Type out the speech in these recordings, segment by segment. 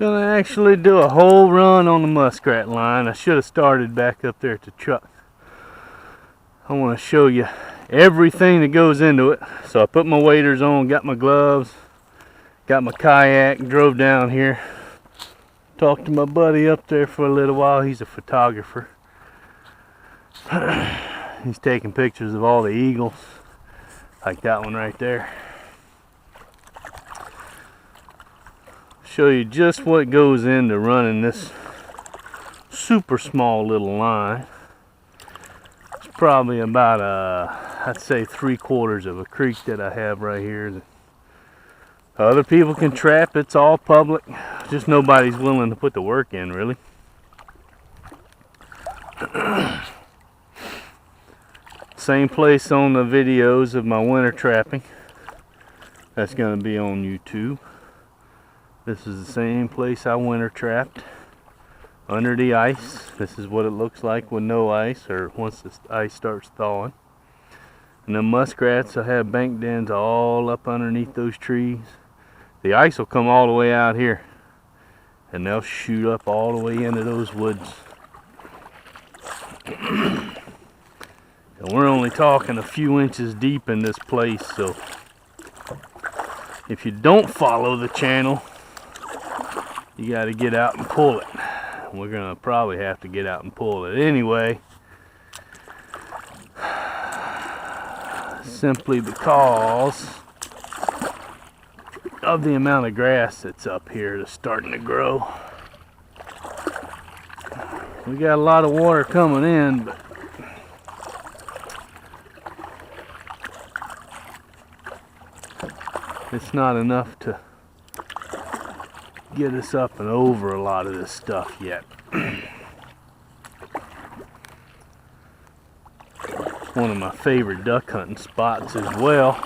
Gonna actually do a whole run on the muskrat line. I should have started back up there at the truck. I want to show you everything that goes into it. So I put my waders on, got my gloves, got my kayak, drove down here. Talked to my buddy up there for a little while. He's a photographer. He's taking pictures of all the eagles, like that one right there. Show you just what goes into running this super small little line. It's probably about I'd say 3/4 of a creek that I have right here. Other people can trap, it's all public. Just nobody's willing to put the work in, really. Same place on the videos of my winter trapping. That's going to be on YouTube. This is the same place I winter trapped, under the ice. This is what it looks like with no ice, or once the ice starts thawing. And the muskrats, I have bank dens all up underneath those trees. The ice will come all the way out here, and they'll shoot up all the way into those woods. And we're only talking a few inches deep in this place, so if you don't follow the channel, you got to get out and pull it. We're gonna probably have to get out and pull it anyway, simply because of the amount of grass that's up here that's starting to grow. We got a lot of water coming in, but it's not enough to get us up and over a lot of this stuff yet. It's one of my favorite duck hunting spots as well.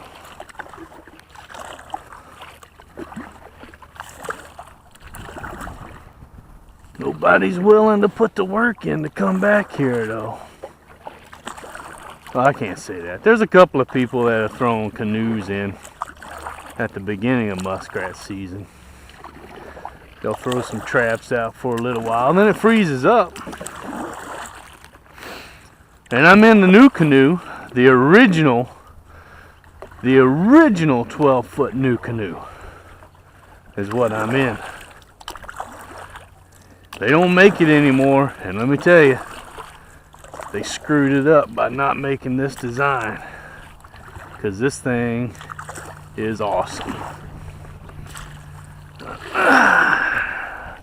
Nobody's willing to put the work in to come back here though. Well, I can't say that. There's a couple of people that have thrown canoes in at the beginning of muskrat season. They'll throw some traps out for a little while, and then it freezes up. And I'm in the new canoe, the original 12-foot new canoe is what I'm in. They don't make it anymore, and let me tell you, they screwed it up by not making this design, because this thing is awesome.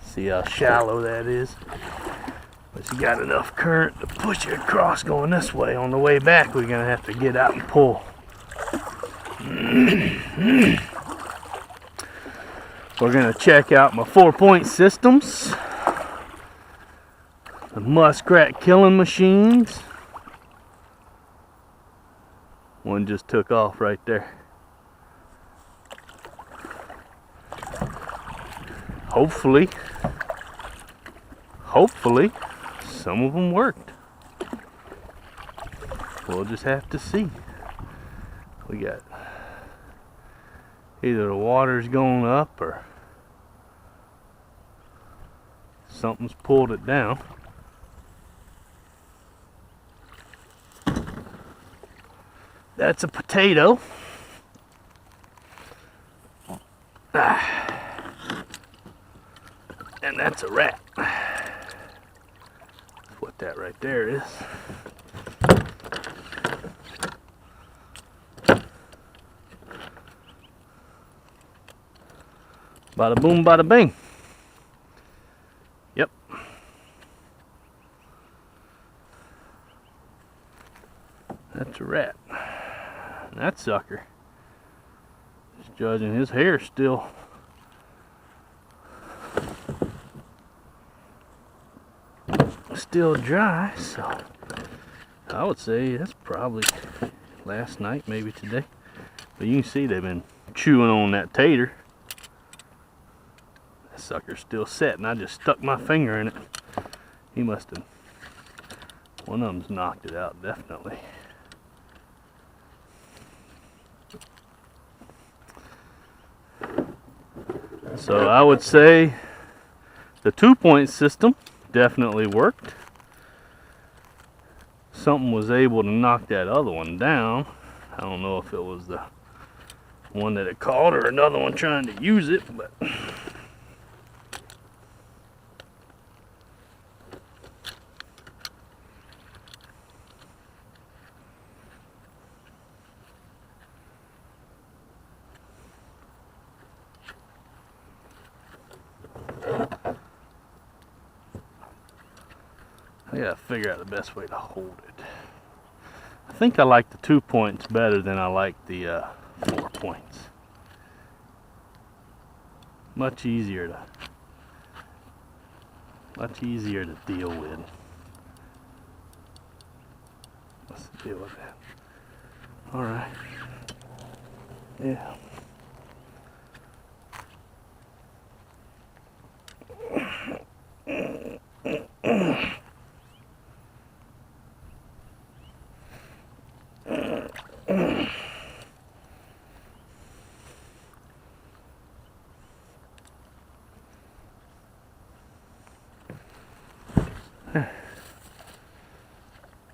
See how shallow that is? But you got enough current to push it across going this way. On the way back, we're gonna have to get out and pull. We're gonna check out my 4-point systems, the muskrat killing machines. One just took off right there. Hopefully, some of them worked. We'll just have to see. We got either the water's going up or something's pulled it down. That's a potato. And that's a rat. That's what that right there is. Bada boom, bada bing. Yep. That's a rat. And that sucker, just judging his hair still dry, so I would say that's probably last night, maybe today. But you can see they've been chewing on that tater. That sucker's still set, and I just stuck my finger in it. He must have, one of them's knocked it out, definitely. So I would say The 2-point system definitely worked. Something was able to knock that other one down. I don't know if it was the one that it caught or another one trying to use it, but I gotta figure out the best way to hold it. I think I like the 2 points better than I like the 4 points. Much easier to deal with. Let's deal with that. All right. Yeah.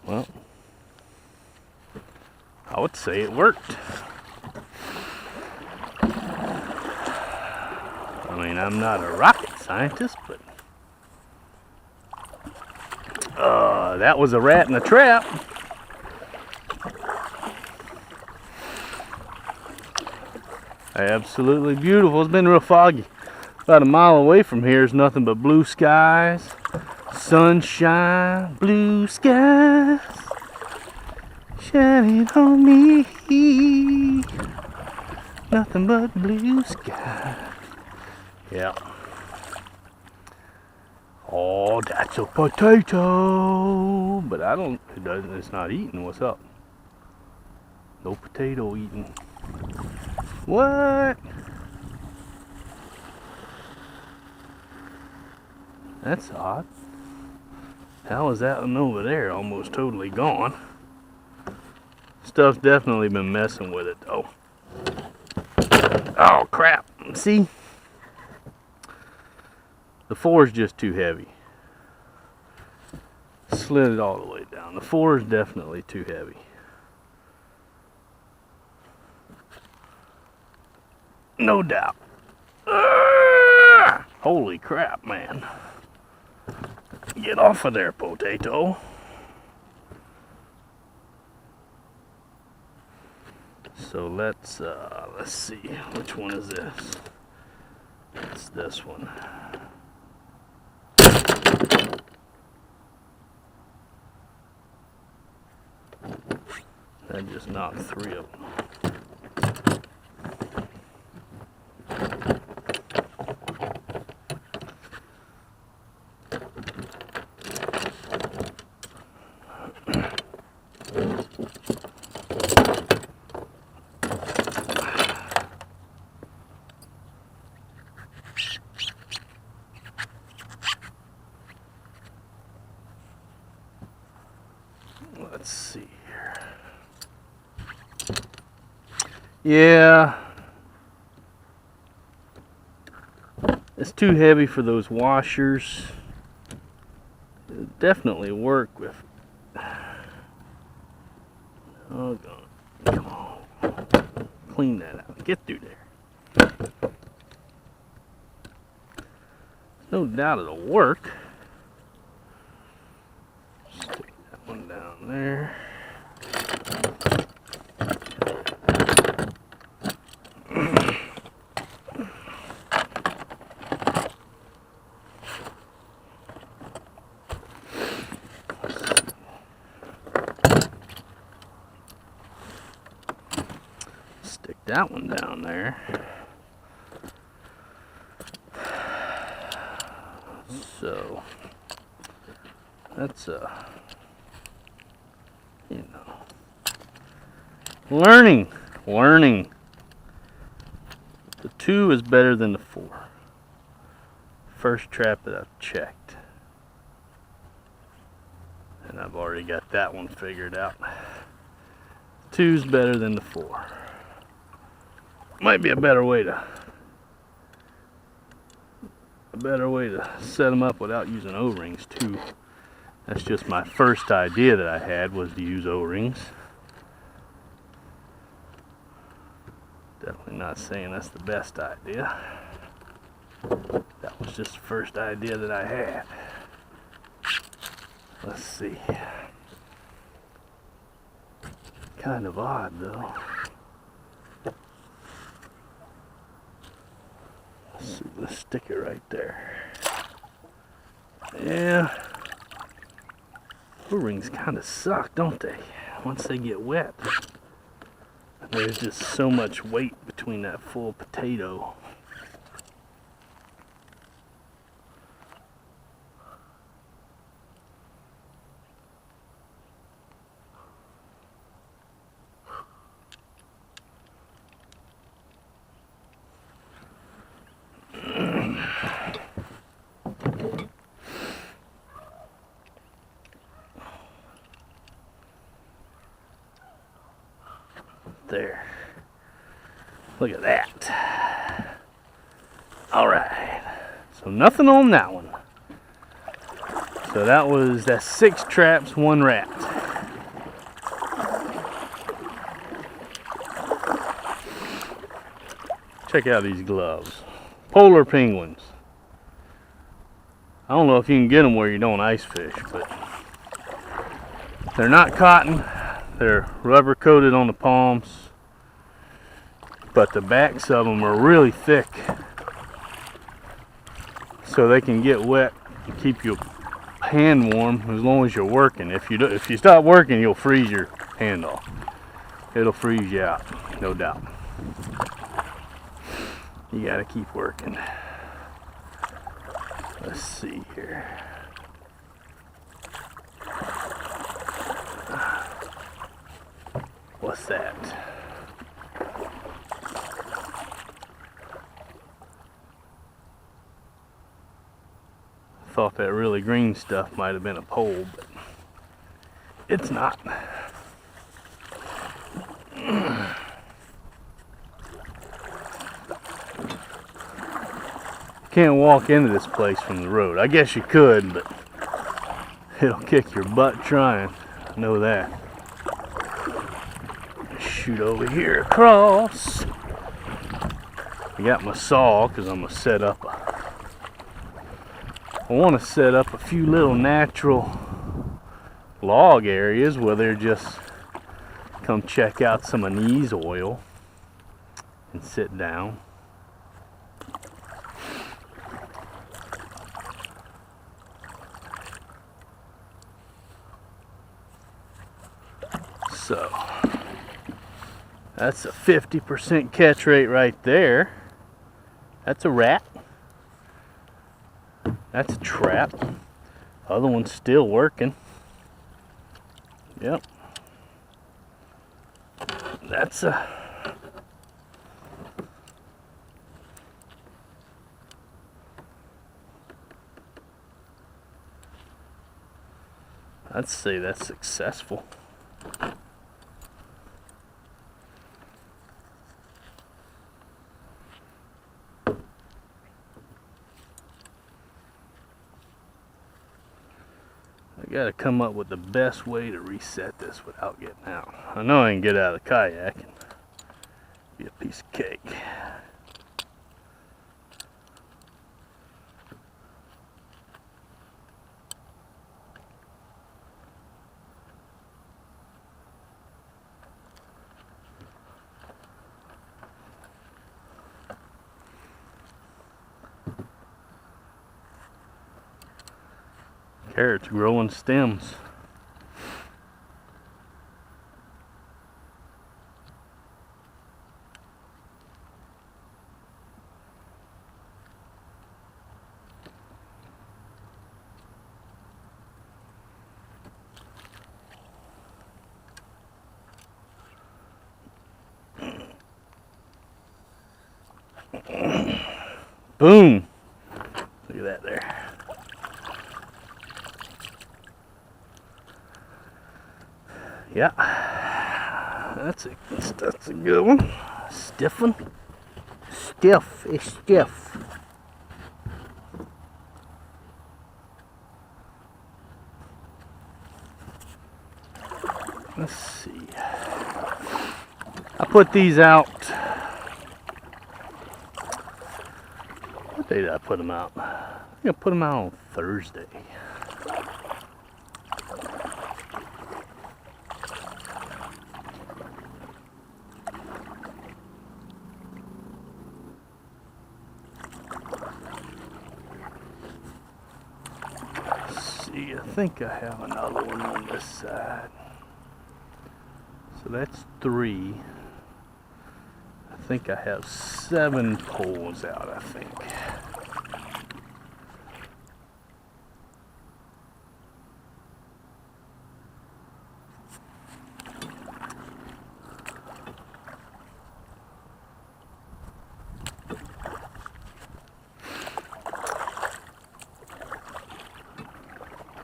Well, I would say it worked. I mean, I'm not a rocket scientist, but that was a rat in a trap. Absolutely beautiful. It's been real foggy. About a mile away from here is nothing but blue skies, sunshine, blue skies shining on me. Nothing but blue skies. Yeah. Oh, that's a potato. But I don't, it's not eating. What's up? No potato eating. What? That's odd. How is that one over there almost totally gone? Stuff's definitely been messing with it though. Oh crap. See? The 4 is just too heavy. Slid it all the way down. The 4 is definitely too heavy. No doubt. Holy crap, man. Get off of there, potato. So let's see. Which one is this? It's this one. That just knocked 3 of them. Let's see here. Yeah. It's too heavy for those washers. It'll definitely work with. Oh God. Come on. Clean that out. Get through there. No doubt it'll work. Stick that one down there. Stick that one down there. So that's you know, learning. The 2 is better than the 4. First trap that I've checked, and I've already got that one figured out. 2's better than the 4. Might be a better way to better way to set them up without using O-rings too. That's just my first idea that I had, was to use O-rings. Definitely not saying that's the best idea. That was just the first idea that I had. Let's see. Kind of odd though. Let's see, let's stick it right there. Yeah. O-rings kind of suck, don't they? Once they get wet. There's just so much weight between that full potato. There. Look at that. Alright. So nothing on that one. So that's 6 traps, 1 rat. Check out these gloves. Polar penguins. I don't know if you can get them where you don't ice fish, but they're not cotton. They're rubber coated on the palms, but the backs of them are really thick, so they can get wet and keep your hand warm as long as you're working. If you stop working, you'll freeze your hand off. It'll freeze you out, no doubt. You gotta keep working. Let's see here. What's that? Thought that really green stuff might have been a pole, but it's not. Can't walk into this place from the road. I guess you could, but it'll kick your butt trying. I know that. Shoot over here across. I got my saw because I'm gonna set up I want to set up a few little natural log areas where they're just come check out some anise oil and sit down. So that's a 50% catch rate right there. That's a rat. That's a trap. Other one's still working. Yep. That's a... I'd say that's successful. I gotta come up with the best way to reset this without getting out. I know I can get out of the kayak and be a piece of cake. Carrots growing stems. Boom! Look at that there. Yeah, that's a good one. Stiff one. Stiff. It's stiff. Let's see. I put these out. What day did I put them out? I think I put them out on Thursday. I think I have another one on this side. So that's 3. I think I have 7 poles out, I think.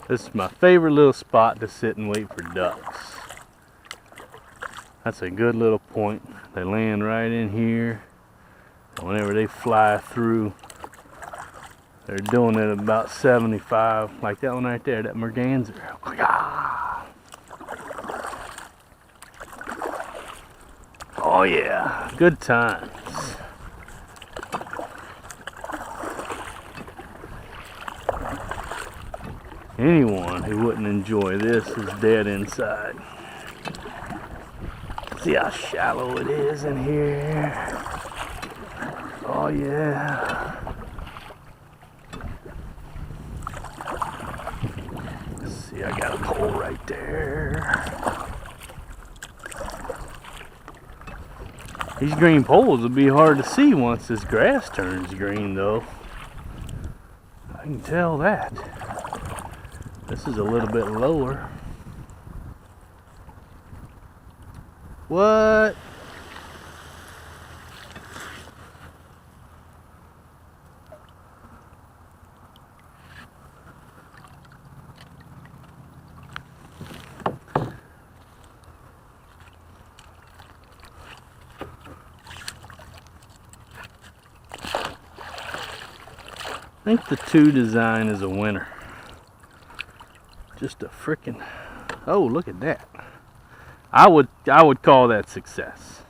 This is my favorite little spot to sit and wait for ducks. That's a good little point. They land right in here. And whenever they fly through, they're doing it at about 75, like that one right there, that merganser. Oh yeah, good times. Anyone who wouldn't enjoy this is dead inside. See how shallow it is in here. Oh yeah. See, I got a pole right there. These green poles will be hard to see once this grass turns green though. I can tell that. This is a little bit lower. What? I think the 2 design is a winner. Just a frickin', oh, look at that. I would call that success.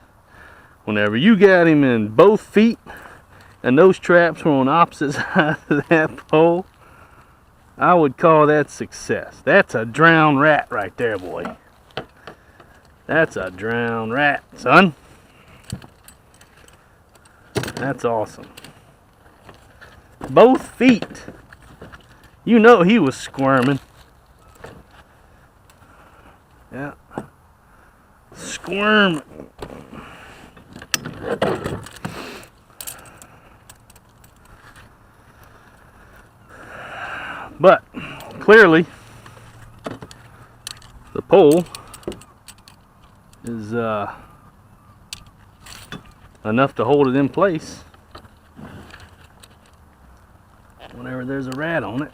Whenever you got him in both feet and those traps were on opposite sides of that pole, I would call that success. That's a drowned rat right there, boy. That's a drowned rat, son. That's awesome. Both feet. You know he was squirming. Yeah. Squirm. But clearly the pole is enough to hold it in place whenever there's a rat on it.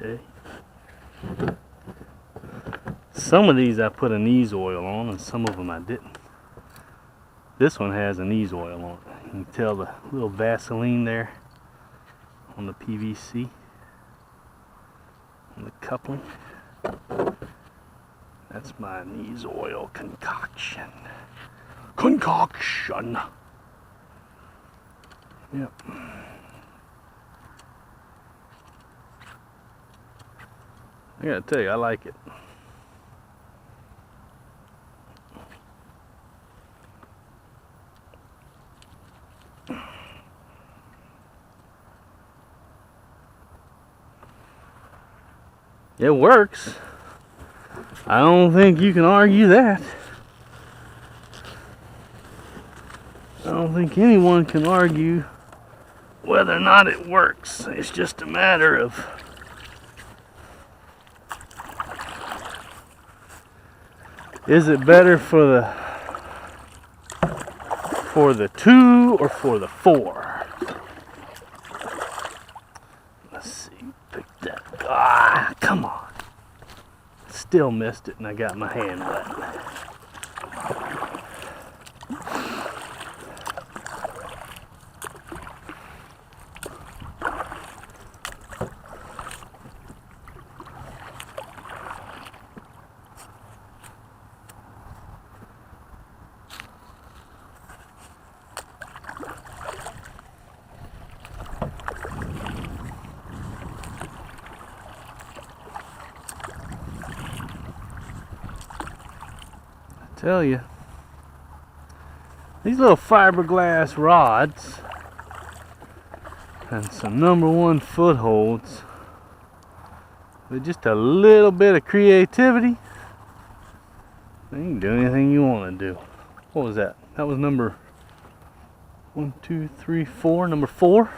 Okay. Some of these I put an ease oil on and some of them I didn't. This one has an ease oil on it. You can tell the little Vaseline there on the PVC, on the coupling. That's my anise oil concoction. Yep. I gotta tell you, I like it. It works. I don't think you can argue that. I don't don't think anyone can argue whether or not it works. It's just a matter of is it better for the 2 or for the 4? Let's see. Pick that. Ah, come on. Still missed it, and I got my hand wet. Tell you, these little fiberglass rods and some #1 footholds with just a little bit of creativity, you can do anything you want to do. What was that? That was number 1, 2, 3, 4. Number 4.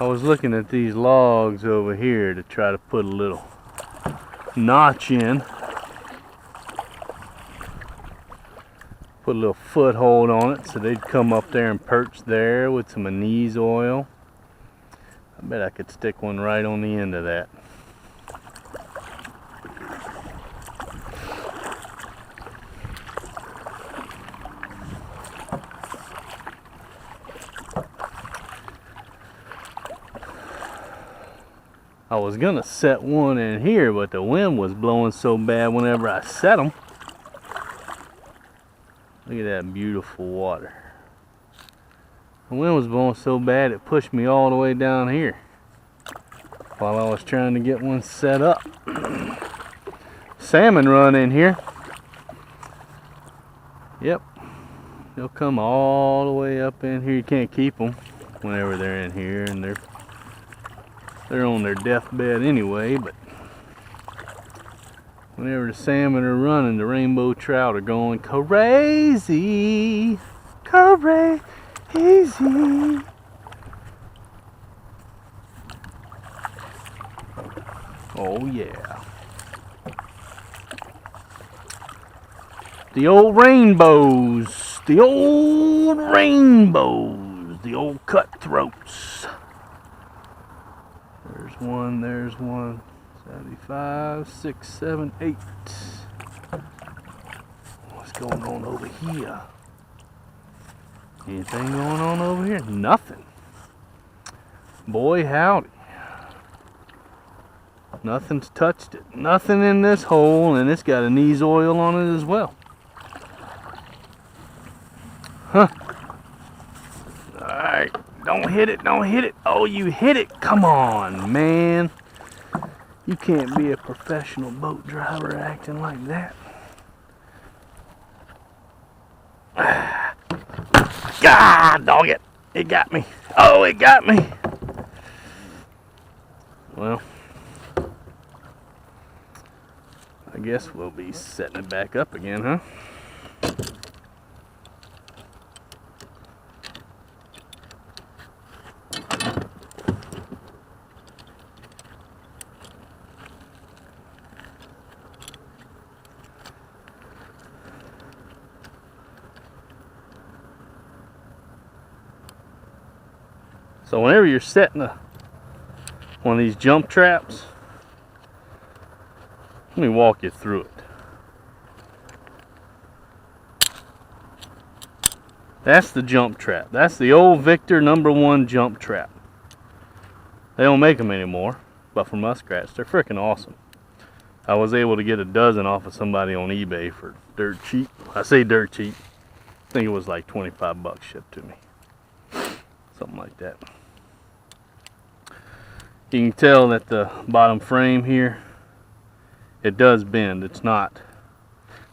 I was looking at these logs over here to try to put a little notch in. Put a little foothold on it so they'd come up there and perch there with some anise oil. I bet I could stick one right on the end of that. I was gonna set one in here, but the wind was blowing so bad whenever I set them. Look at that beautiful water. The wind was blowing so bad it pushed me all the way down here while I was trying to get one set up. Salmon run in here. Yep, they'll come all the way up in here. You can't keep them whenever they're in here, and they're on their deathbed anyway, but whenever the salmon are running, the rainbow trout are going crazy. Crazy. Oh yeah. The old rainbows. The old rainbows. The old cutthroats. There's one, 75, 6, 7, 8. What's going on over here? Anything going on over here? Nothing. Boy, howdy. Nothing's touched it. Nothing in this hole, and it's got anise oil on it as well. Huh. Alright. Don't hit it, don't hit it. Oh, you hit it. Come on, man. You can't be a professional boat driver acting like that. God, dog it. It got me. Oh, it got me. Well, I guess we'll be setting it back up again, huh? So whenever you're setting one of these jump traps, let me walk you through it. That's the jump trap. That's the old Victor #1 jump trap. They don't make them anymore, but for muskrats, they're freaking awesome. I was able to get a dozen off of somebody on eBay for dirt cheap. I say dirt cheap. I think it was like 25 bucks shipped to me. Something like that. You can tell that the bottom frame here, it does bend. It's not,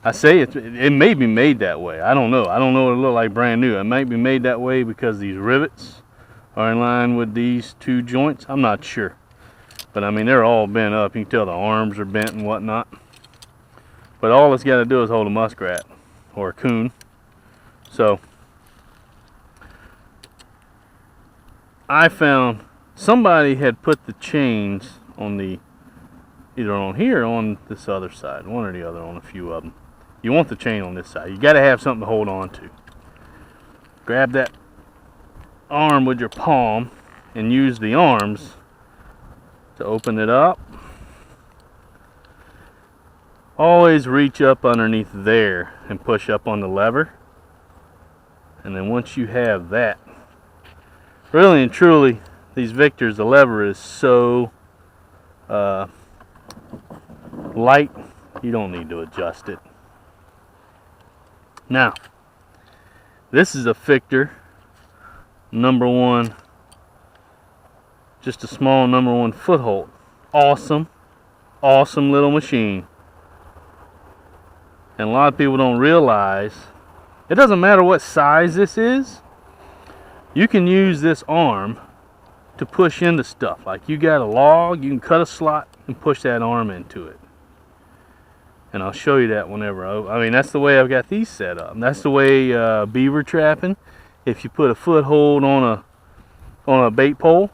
I say it may be made that way. I don't know. I don't know what it look like brand new. It might be made that way because these rivets are in line with these two joints. I'm not sure, but I mean, they're all bent up. You can tell the arms are bent and whatnot. But all it's got to do is hold a muskrat or a coon. So I found somebody had put the chains on the, either on here or on this other side, one or the other, on a few of them. You want the chain on this side. You got to have something to hold on to. Grab that arm with your palm and use the arms to open it up. Always reach up underneath there and push up on the lever. And then once you have that, really and truly, these Victors, the lever is so light, you don't need to adjust it. Now, this is a Victor #1, just a small #1 foothold. Awesome, awesome little machine. And a lot of people don't realize, it doesn't matter what size this is, you can use this arm to push into stuff. Like you got a log, you can cut a slot and push that arm into it. And I'll show you that whenever I mean, that's the way I've got these set up. And that's the way beaver trapping, if you put a foothold on a bait pole,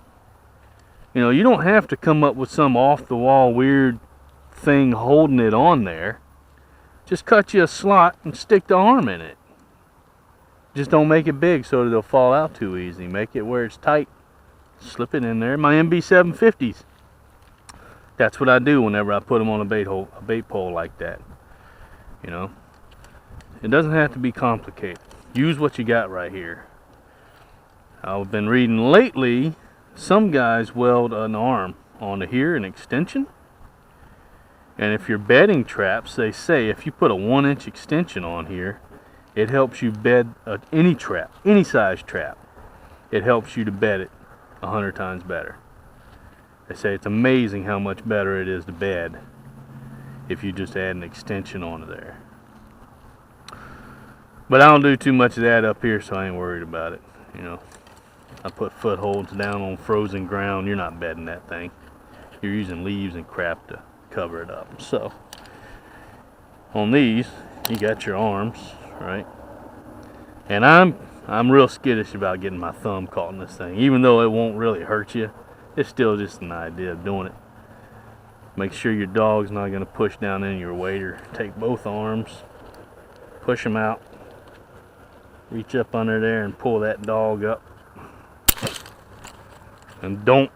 you know, you don't have to come up with some off the wall weird thing holding it on there. Just cut you a slot and stick the arm in it. Just don't make it big so that it'll fall out too easy. Make it where it's tight. Slip it in there. My MB750s. That's what I do whenever I put them on a bait pole like that. You know, it doesn't have to be complicated. Use what you got right here. I've been reading lately, some guys weld an arm onto here, an extension. And if you're bedding traps, they say if you put a 1-inch extension on here, it helps you bed any trap, any size trap. It helps you to bed it 100 times better. They say it's amazing how much better it is to bed if you just add an extension onto there. But I don't do too much of that up here, so I ain't worried about it. You know, I put footholds down on frozen ground. You're not bedding that thing. You're using leaves and crap to cover it up. So on these, you got your arms, right? And I'm real skittish about getting my thumb caught in this thing. Even though it won't really hurt you, it's still just an idea of doing it. Make sure your dog's not going to push down in your wader. Take both arms, push them out, reach up under there and pull that dog up. And don't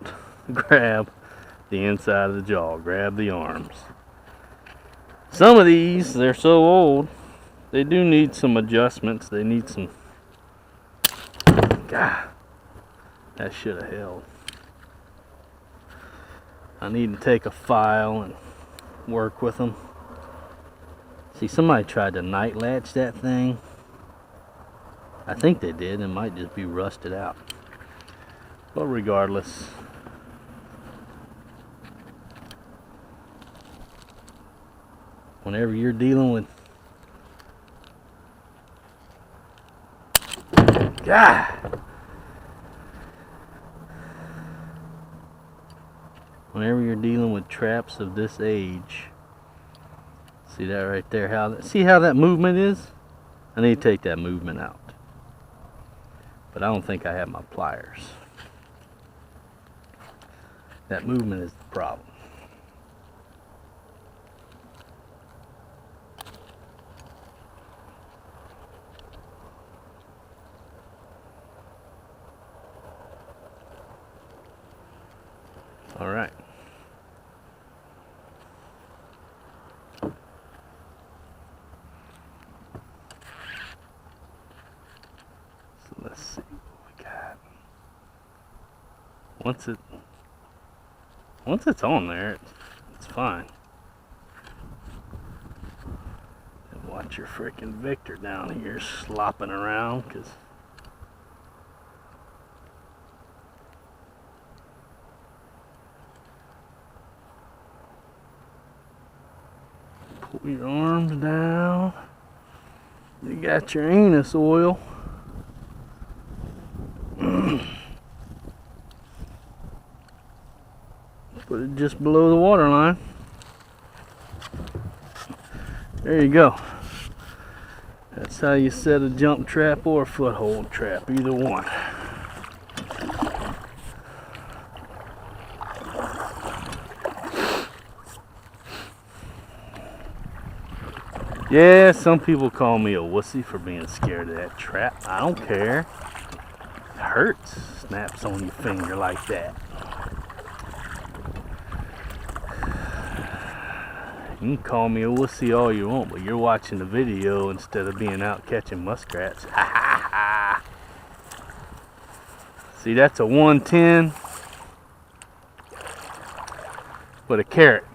grab the inside of the jaw, grab the arms. Some of these, they're so old, they do need some adjustments. They need some, God, that should have held. I need to take a file and work with them. See, somebody tried to night latch that thing. I think they did. It might just be rusted out. But regardless, whenever you're dealing with, God, whenever you're dealing with traps of this age, see that right there? See how that movement is? I need to take that movement out. But I don't think I have my pliers. That movement is the problem. All right. So let's see what we got. Once it's on there, it's fine. And watch your freaking Victor down here slopping around, because pull your arms down. You got your anus oil. Put it just below the water line. There you go. That's how you set a jump trap or a foothold trap, either one. Yeah, some people call me a wussy for being scared of that trap. I don't care. It hurts. Snaps on your finger like that. You can call me a wussy all you want, but you're watching the video instead of being out catching muskrats. See, that's a 110 with a carrot.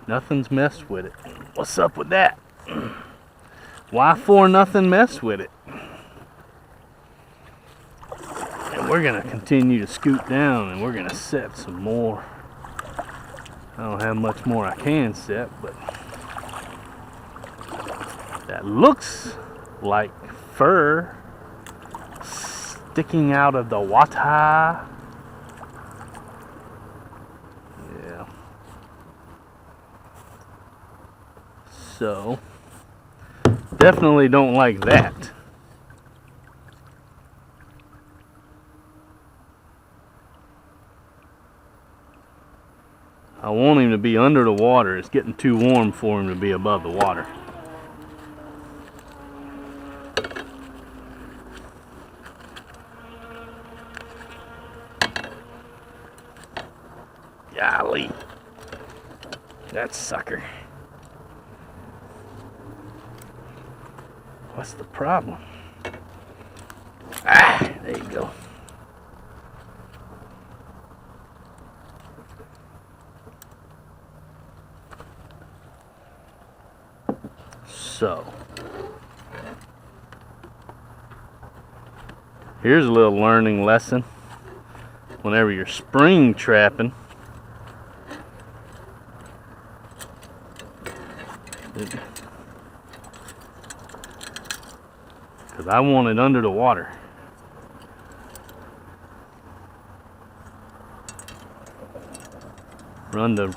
Nothing's messed with it. What's up with that? Why for nothing messed with it? And we're gonna continue to scoot down and we're gonna set some more. I don't have much more I can set, but that looks like fur sticking out of the water. Yeah. So, definitely don't like that. I want him to be under the water. It's getting too warm for him to be above the water. Golly. That sucker. What's the problem? Ah, there you go. So, here's a little learning lesson. Whenever you're spring trapping, because I want it under the water. Run the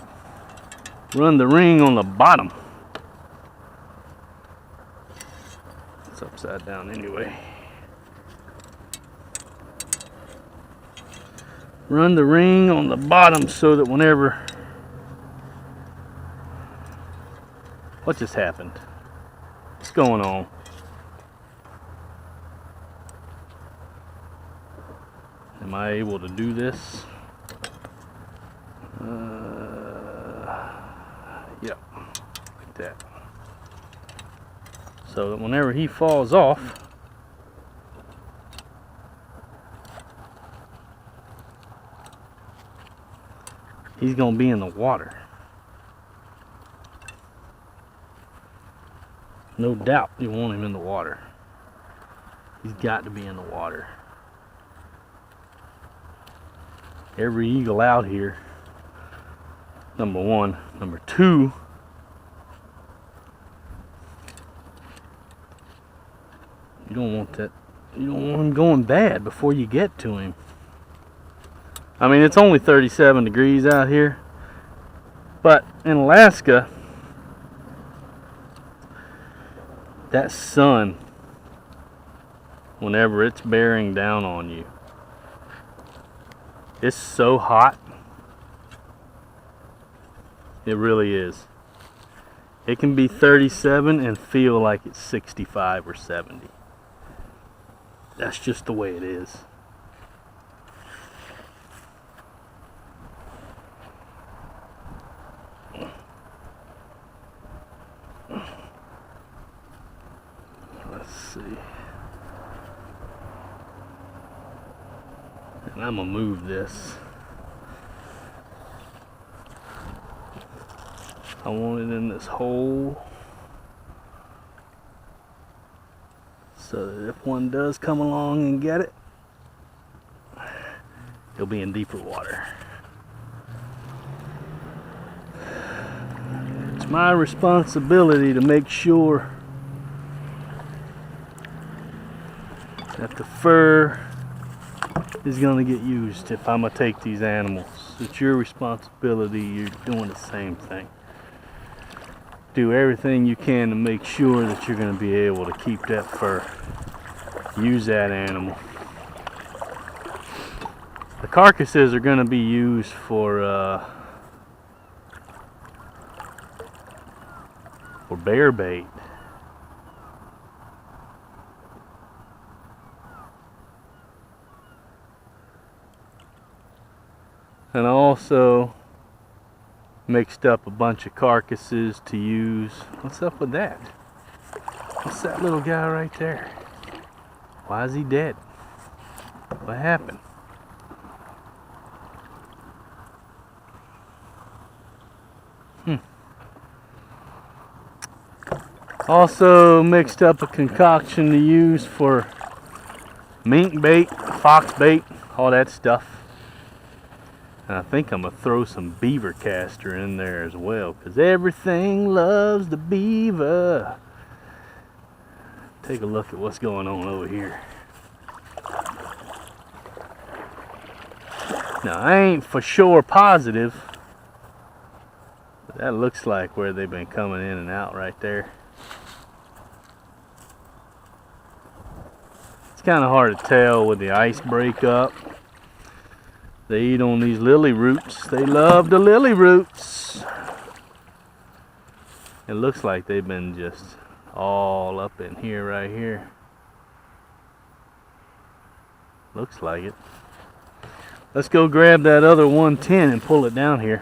ring on the bottom. It's upside down anyway. Run the ring on the bottom so that whenever... What just happened? What's going on? Am I able to do this? Yep, like that. So that whenever he falls off, he's gonna be in the water. No doubt you want him in the water. He's got to be in the water. Every eagle out here, number one. Number two, you don't want that. You don't want him going bad before you get to him. I mean, it's only 37 degrees out here, but in Alaska, that sun, whenever it's bearing down on you, it's so hot. It really is. It can be 37 and feel like it's 65 or 70. That's just the way it is. Let's see. And I'm gonna move this. I want it in this hole so that if one does come along and get it, he'll be in deeper water. It's my responsibility to make sure that the fur is going to get used if I'm going to take these animals. It's your responsibility. You're doing the same thing. Do everything you can to make sure that you're going to be able to keep that fur. Use that animal. The carcasses are going to be used for bear bait. And I also mixed up a bunch of carcasses to use. What's up with that? What's that little guy right there? Why is he dead? What happened? Also mixed up a concoction to use for mink bait, fox bait, all that stuff. And I think I'm going to throw some beaver castor in there as well, because everything loves the beaver. Take a look at what's going on over here. Now, I ain't for sure positive, but that looks like where they've been coming in and out right there. It's kind of hard to tell with the ice breakup. They eat on these lily roots. They love the lily roots. It looks like they've been just all up in here, right here. Looks like it. Let's go grab that other 110 and pull it down here.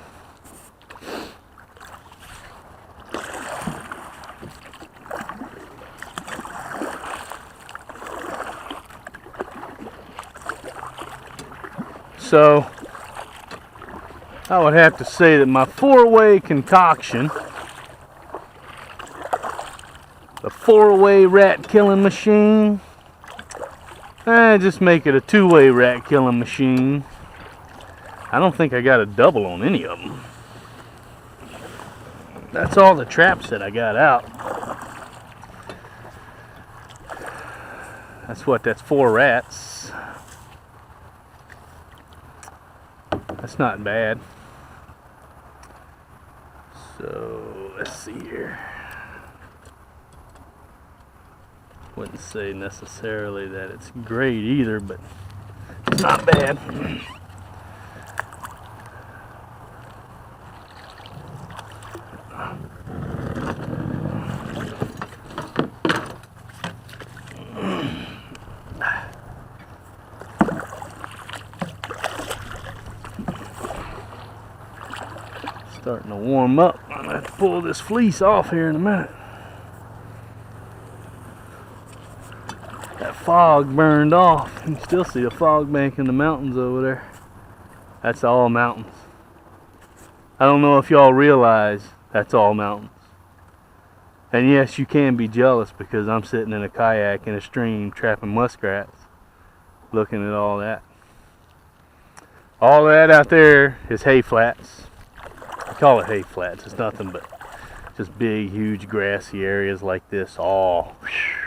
So, I would have to say that my 4-way concoction, the 4-way rat killing machine, just make it a 2-way rat killing machine. I don't think I got a double on any of them. That's all the traps that I got out. That's 4 rats. That's not bad. So let's see here. Wouldn't say necessarily that it's great either, but it's not bad. Starting to warm up. I'm gonna have to pull this fleece off here in a minute. That fog burned off. You can still see a fog bank in the mountains over there. That's all mountains. I don't know if y'all realize that's all mountains. And yes, you can be jealous because I'm sitting in a kayak in a stream trapping muskrats, looking at all that. All that out there is hay flats. I call it hay flats. It's nothing but just big, huge grassy areas like this, all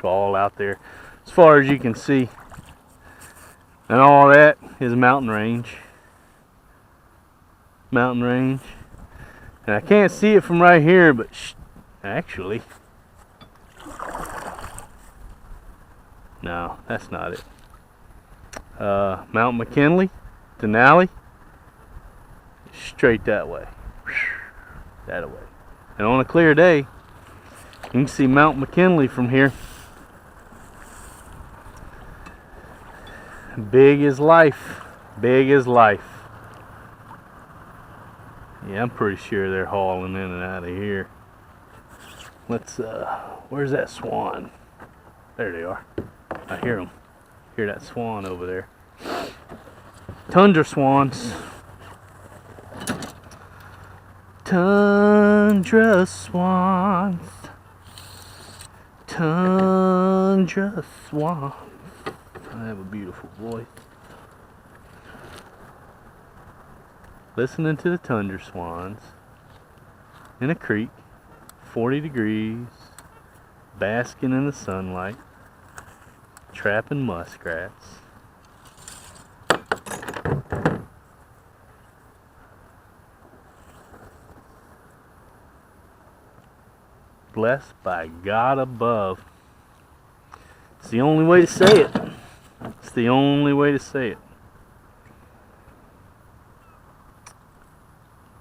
out there as far as you can see. And all that is mountain range. Mountain range. And I can't see it from right here, but actually, no, that's not it. Mount McKinley, Denali, straight that way. That way. And on a clear day, you can see Mount McKinley from here. Big as life. Big as life. Yeah, I'm pretty sure they're hauling in and out of here. Let's, where's that swan? There they are. I hear them. Hear that swan over there. Tundra swans. Tundra swans. Tundra swans. I have a beautiful voice. Listening to the tundra swans in a creek, 40 degrees, basking in the sunlight, trapping muskrats. blessed by God above. It's the only way to say it. It's the only way to say it.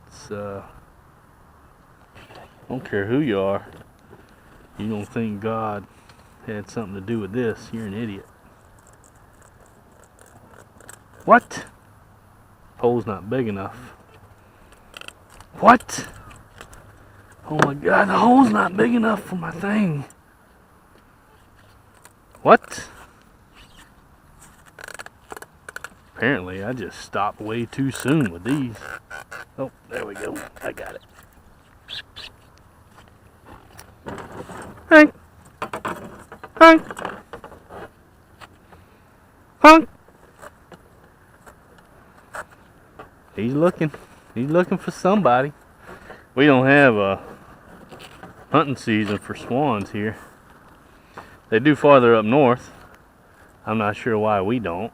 It's, I don't care who you are. You don't think God had something to do with this, you're an idiot. What? Hole's not big enough. What? Oh my God, the hole's not big enough for my thing. What? Apparently I just stopped way too soon with these. Oh, there we go. I got it. Hank! Hank! Hank! He's looking. He's looking for somebody. We don't have a hunting season for swans here. They do farther up north. I'm not sure why we don't.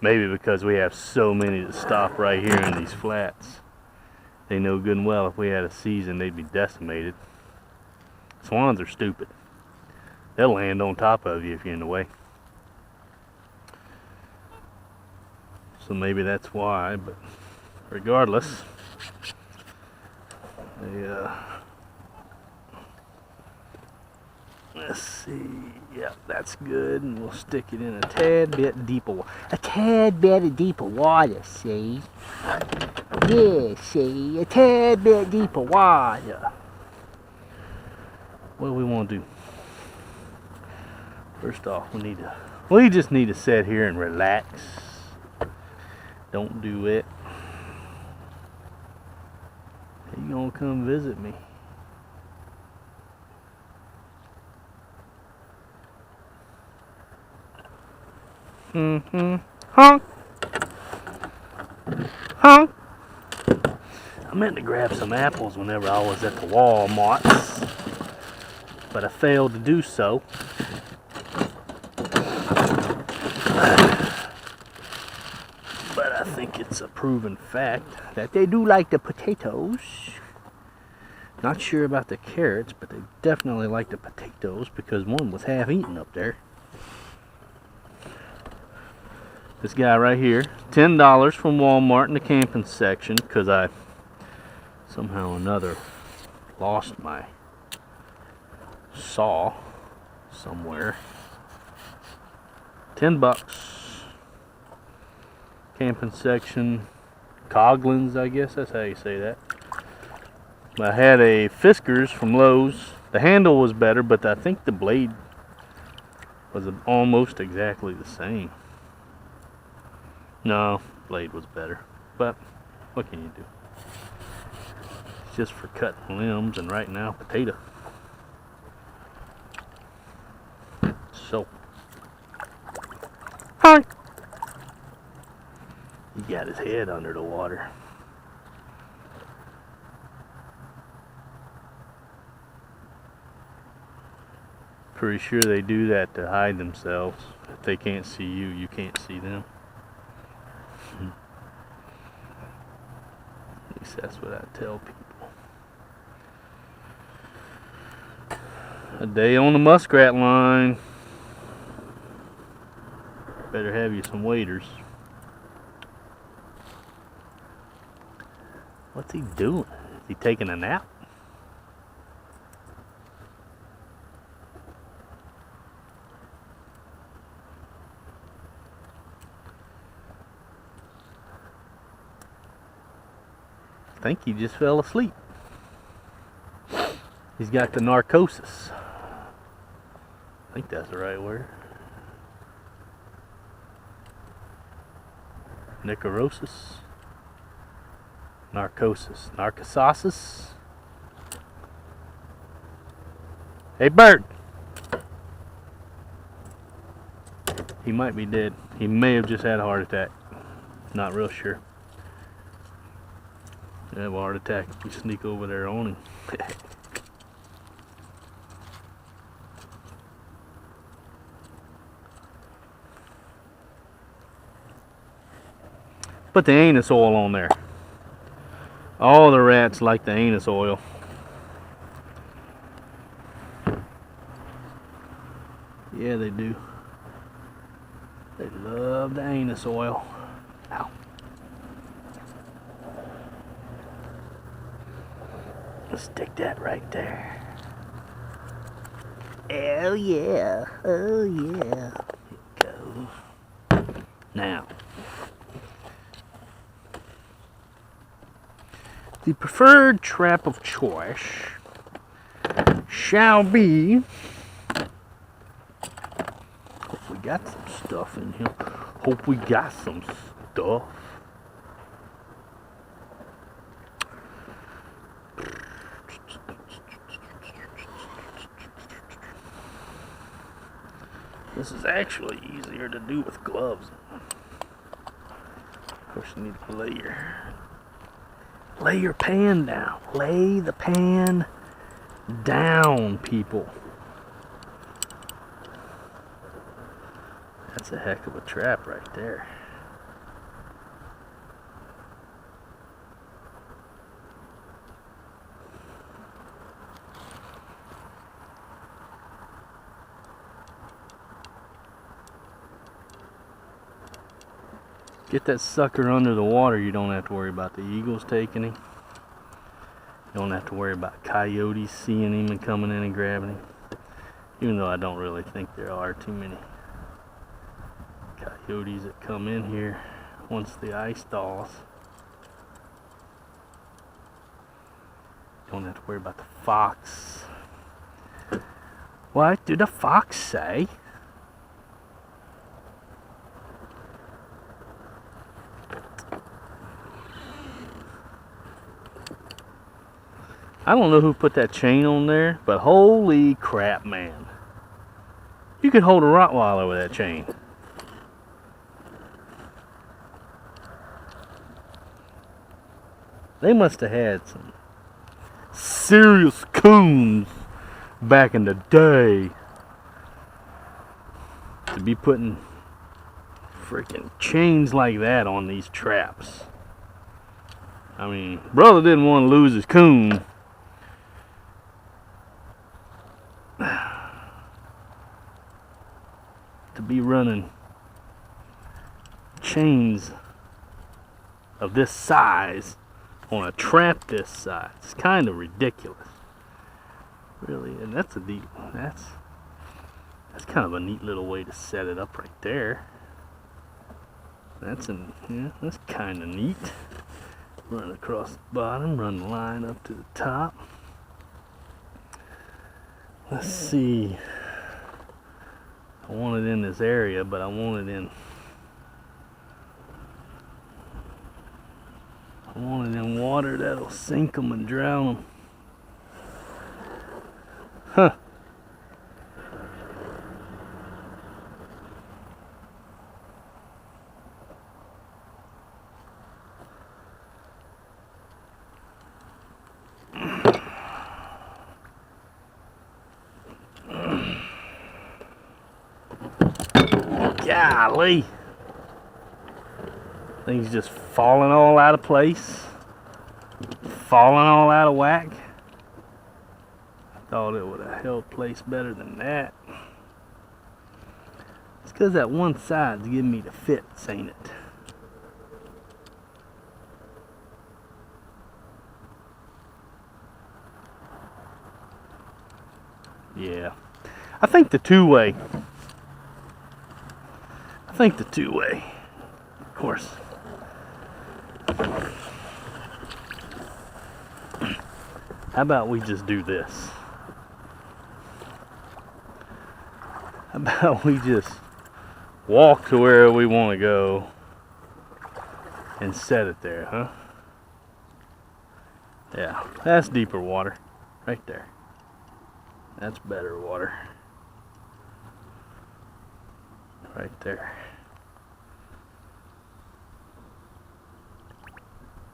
Maybe because we have so many that stop right here in these flats. They know good and well if we had a season they'd be decimated. Swans are stupid. They'll land on top of you if you're in the way. So maybe that's why, but regardless, let's see. Yep, that's good, and we'll stick it in a tad bit deeper water, see? Yeah, see, a tad bit deeper water. What do we want to do? First off, we just need to sit here and relax. Don't do it. You gonna come visit me? Honk! Honk! I meant to grab some apples whenever I was at the Walmart's, but I failed to do so. But I think it's a proven fact that they do like the potatoes. Not sure about the carrots, but they definitely like the potatoes because one was half eaten up there. This guy right here, $10 from Walmart in the camping section because I somehow or another lost my saw somewhere. $10. Camping section, Coglins, I guess that's how you say that. I had a Fiskars from Lowe's. The handle was better, but I think the blade was almost exactly the same. No, blade was better, but what can you do? It's just for cutting limbs and right now potato. So, hi. He got his head under the water. Pretty sure they do that to hide themselves. If they can't see you, you can't see them. At least that's what I tell people. A day on the muskrat line. Better have you some waders. What's he doing? Is he taking a nap? I think he just fell asleep. He's got the narcosis. I think that's the right word. Necrosis. Narcosis. Narcosis. Hey, bird! He might be dead. He may have just had a heart attack. Not real sure. Have a heart attack if we sneak over there on him. Put the anus oil on there. All the rats like the anus oil. Yeah, they do. They love the anus oil. Ow. Let's stick that right there. Oh yeah, oh yeah. Here it goes. Now, the preferred trap of choice shall be. Hope we got some stuff in here. Hope we got some stuff. This is actually easier to do with gloves. Of course, you need to lay your pan down. Lay the pan down, people. That's a heck of a trap right there. Get that sucker under the water, you don't have to worry about the eagles taking him. You don't have to worry about coyotes seeing him and coming in and grabbing him. Even though I don't really think there are too many coyotes that come in here once the ice thaws. You don't have to worry about the fox. What did the fox say? I don't know who put that chain on there, but holy crap, man. You could hold a Rottweiler with that chain. They must have had some serious coons back in the day to be putting freaking chains like that on these traps. I mean, brother didn't want to lose his coon. To be running chains of this size on a trap this size. It's kind of ridiculous, really. And that's that's kind of a neat little way to set it up right there. That's kind of neat. Run across the bottom, run the line up to the top. Let's see. I want it in this area, but I want it in water that'll sink them and drown them. Huh. Golly. Things just falling all out of place. Falling all out of whack. I thought it would have held place better than that. It's because that one side's giving me the fits, ain't it? Yeah. I think the two-way. Of course. How about we just do this? How about we just walk to where we want to go and set it there, huh? Yeah, that's deeper water right there. That's better water. Right there.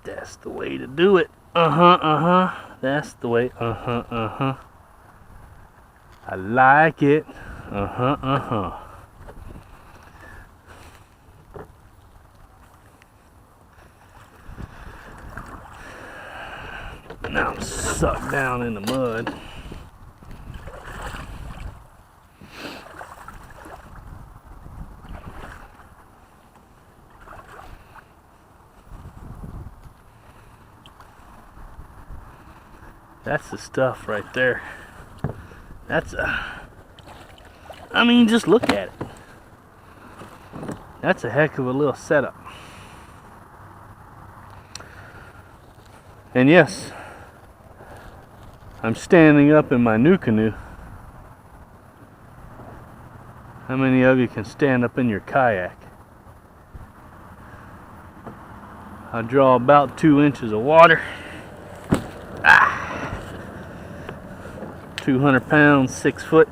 That's the way to do it. That's the way. I like it. Now I'm sucked down in the mud. That's the stuff right there. I mean, just look at it. That's a heck of a little setup. And yes, I'm standing up in my new canoe. How many of you can stand up in your kayak? I draw about 2 inches of water. 200 pounds, 6 foot.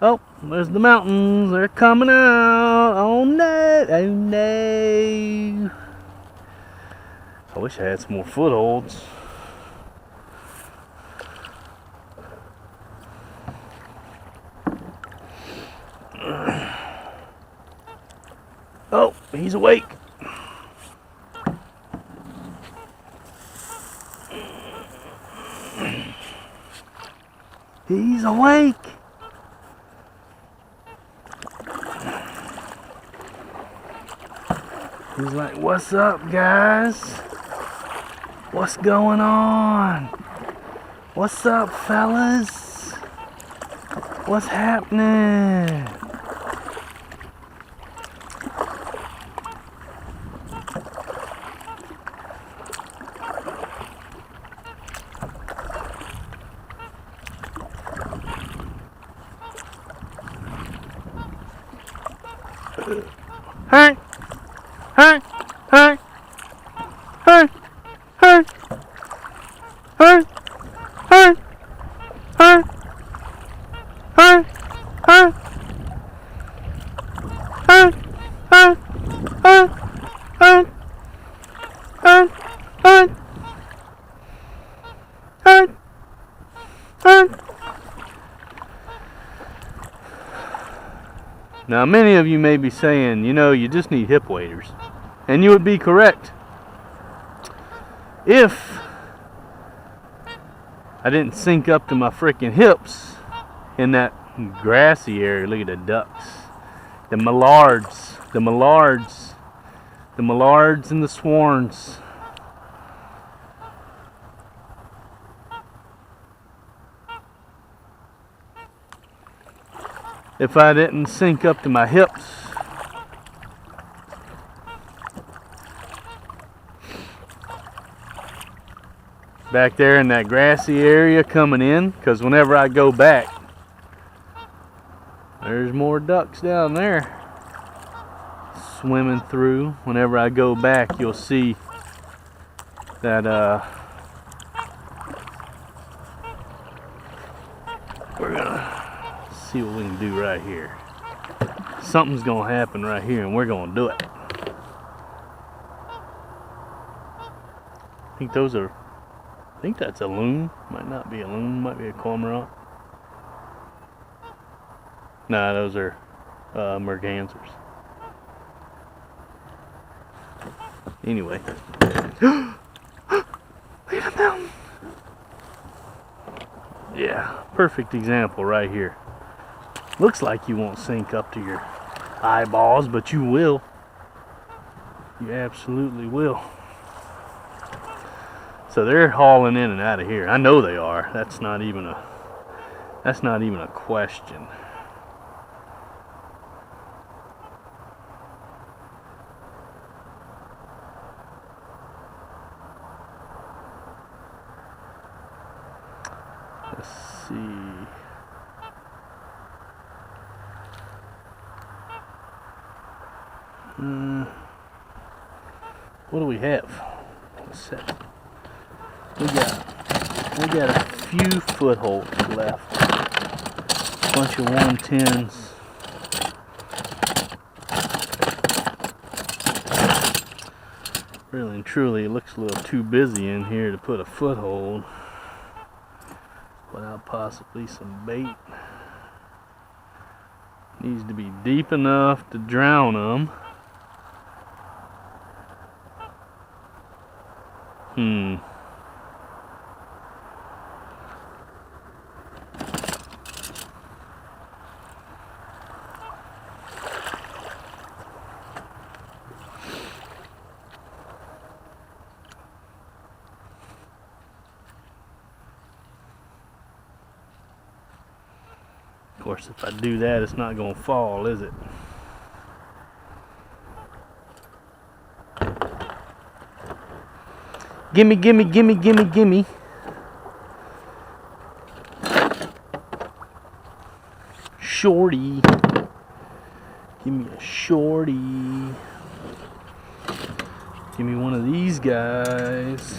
Oh, there's the mountains. They're coming out. Oh no, oh no. I wish I had some more footholds. Oh, he's awake. He's awake. He's like, what's up, guys? What's going on? What's up, fellas? What's happening? Hey! Hey! Hey! Hey! Hey! Hey! Hey! Hey! Hey! Hey! Hey! Hey! Hey! Hey! Hey! Hey! Hey! Hey! Now, many of you may be saying, you know, you just need hip waders. And you would be correct if I didn't sink up to my freaking hips in that grassy area. Look at the ducks, the mallards, the mallards, the mallards and the swans. If I didn't sink up to my hips, back there in that grassy area coming in, because whenever I go back, there's more ducks down there swimming through. Whenever I go back, you'll see that we're gonna see what we can do right here. Something's gonna happen right here, and we're gonna do it. I think that's a loon. Might not be a loon. Might be a cormorant. Nah, those are mergansers. Anyway. Look at the mountain. Yeah, perfect example right here. Looks like you won't sink up to your eyeballs, but you will. You absolutely will. So they're hauling in and out of here. I know they are. That's not even a question. Let's see. What do we have? Let's see. We got a few footholds left. Bunch of 110s. Really and truly, it looks a little too busy in here to put a foothold without possibly some bait. Needs to be deep enough to drown them. course, if I do that, it's not going to fall, is it? Gimme, gimme, gimme, gimme, gimme. Shorty. Give me a shorty. Give me one of these guys.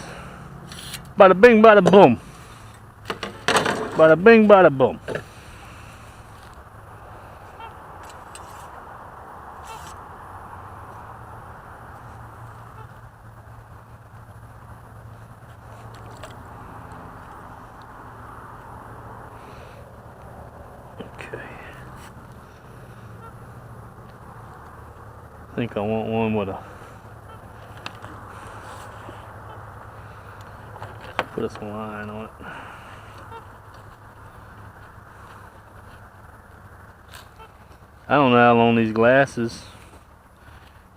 Bada bing, bada boom. Bada bing, bada boom. Okay. I think I want one with a, put us a line on it. I don't know how long these glasses,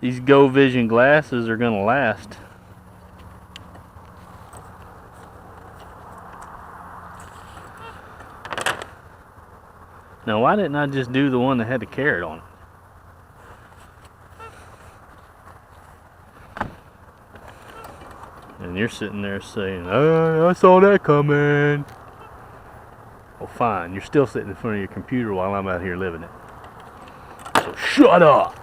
these Go Vision glasses are gonna last. Now, why didn't I just do the one that had the carrot on it? And you're sitting there saying, oh, I saw that coming. Well, fine. You're still sitting in front of your computer while I'm out here living it. So shut up.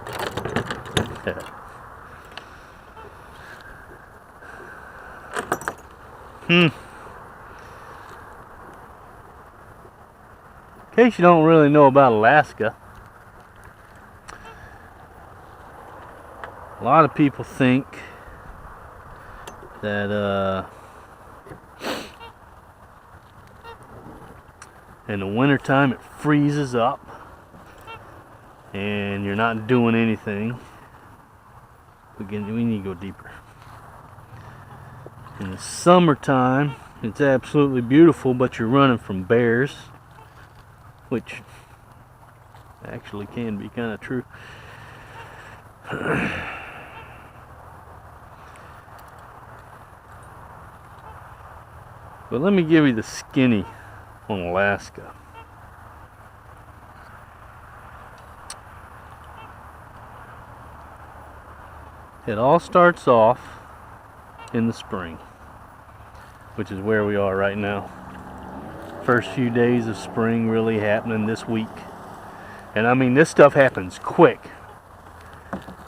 In case you don't really know about Alaska, a lot of people think that in the wintertime it freezes up and you're not doing anything. Again, we need to go deeper. In the summertime it's absolutely beautiful, but you're running from bears, which actually can be kind of true. But let me give you the skinny on Alaska. It all starts off in the spring, which is where we are right now. First few days of spring really happening this week. And I mean, this stuff happens quick.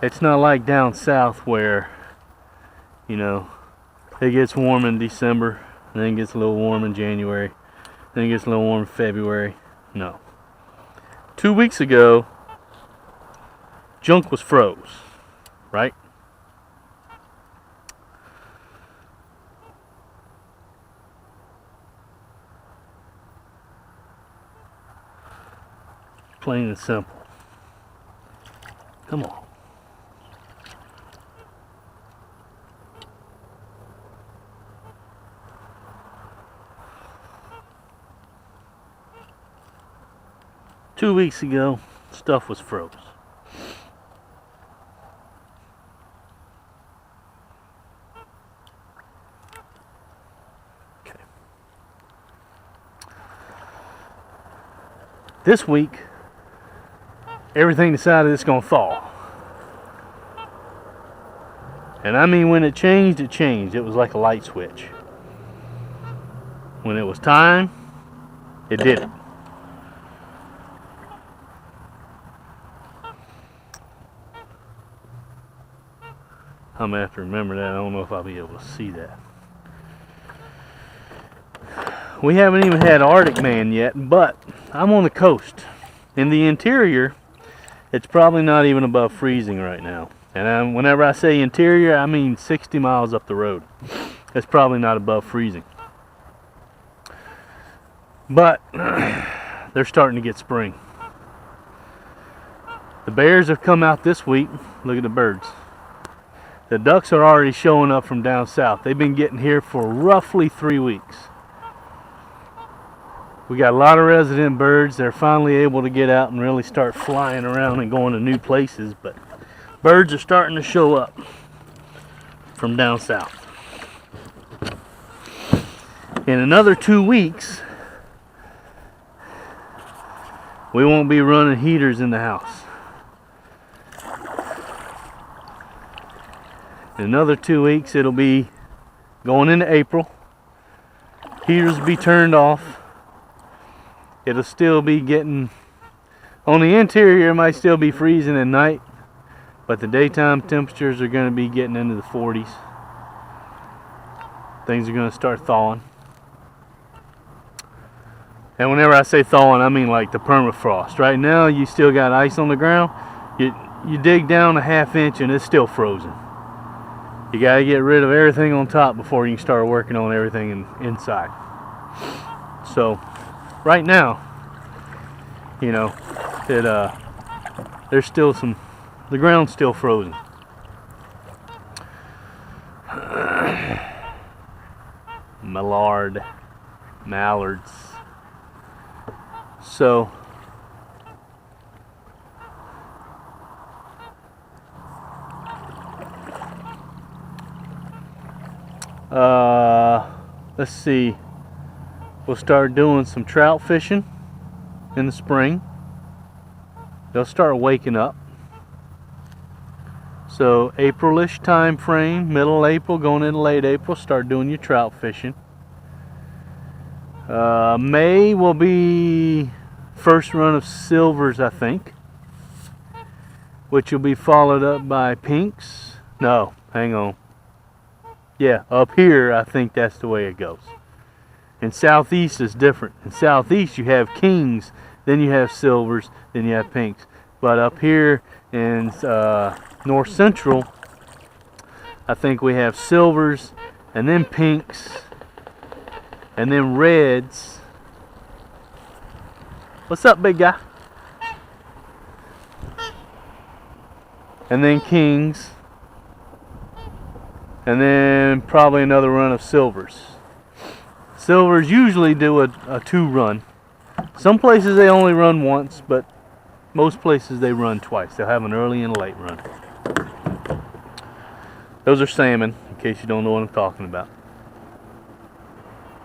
It's not like down south where, you know, it gets warm in December, and then it gets a little warm in January, then it gets a little warm in February. No. 2 weeks ago, junk was froze, right? Plain and simple. Come on. Two weeks ago, stuff was froze. Okay. This week, everything decided it's going to thaw. And I mean, when it changed, it changed. It was like a light switch. When it was time, it did it. I'm going to have to remember that. I don't know if I'll be able to see that. We haven't even had Arctic Man yet, but I'm on the coast. In the interior, it's probably not even above freezing right now. And whenever I say interior, I mean 60 miles up the road. It's probably not above freezing. But they're starting to get spring. The bears have come out this week. Look at the birds. The ducks are already showing up from down south. They've been getting here for roughly 3 weeks. We got a lot of resident birds. They're finally able to get out and really start flying around and going to new places, but birds are starting to show up from down south. In another 2 weeks, we won't be running heaters in the house. In another 2 weeks, it'll be going into April. Heaters will be turned off. It'll still be getting, on the interior it might still be freezing at night, but the daytime temperatures are going to be getting into the 40s. Things are going to start thawing. And whenever I say thawing, I mean like the permafrost. Right now you still got ice on the ground. You dig down a ½ inch and it's still frozen. You got to get rid of everything on top before you can start working on everything inside. So right now, you know, there's still the ground's still frozen. Mallards. So let's see, we'll start doing some trout fishing in the spring. They'll start waking up. So April-ish time frame, middle April going into late April, start doing your trout fishing. May will be first run of silvers, I think, which will be followed up by pinks. No, hang on. Yeah, up here I think that's the way it goes. In southeast is different. In southeast you have kings, then you have silvers, then you have pinks. But up here in north central, I think we have silvers, and then pinks, and then reds. What's up, big guy? And then kings, and then probably another run of silvers. Silvers usually do a 2-run. Some places they only run once, but most places they run twice. They'll have an early and a late run. Those are salmon, in case you don't know what I'm talking about.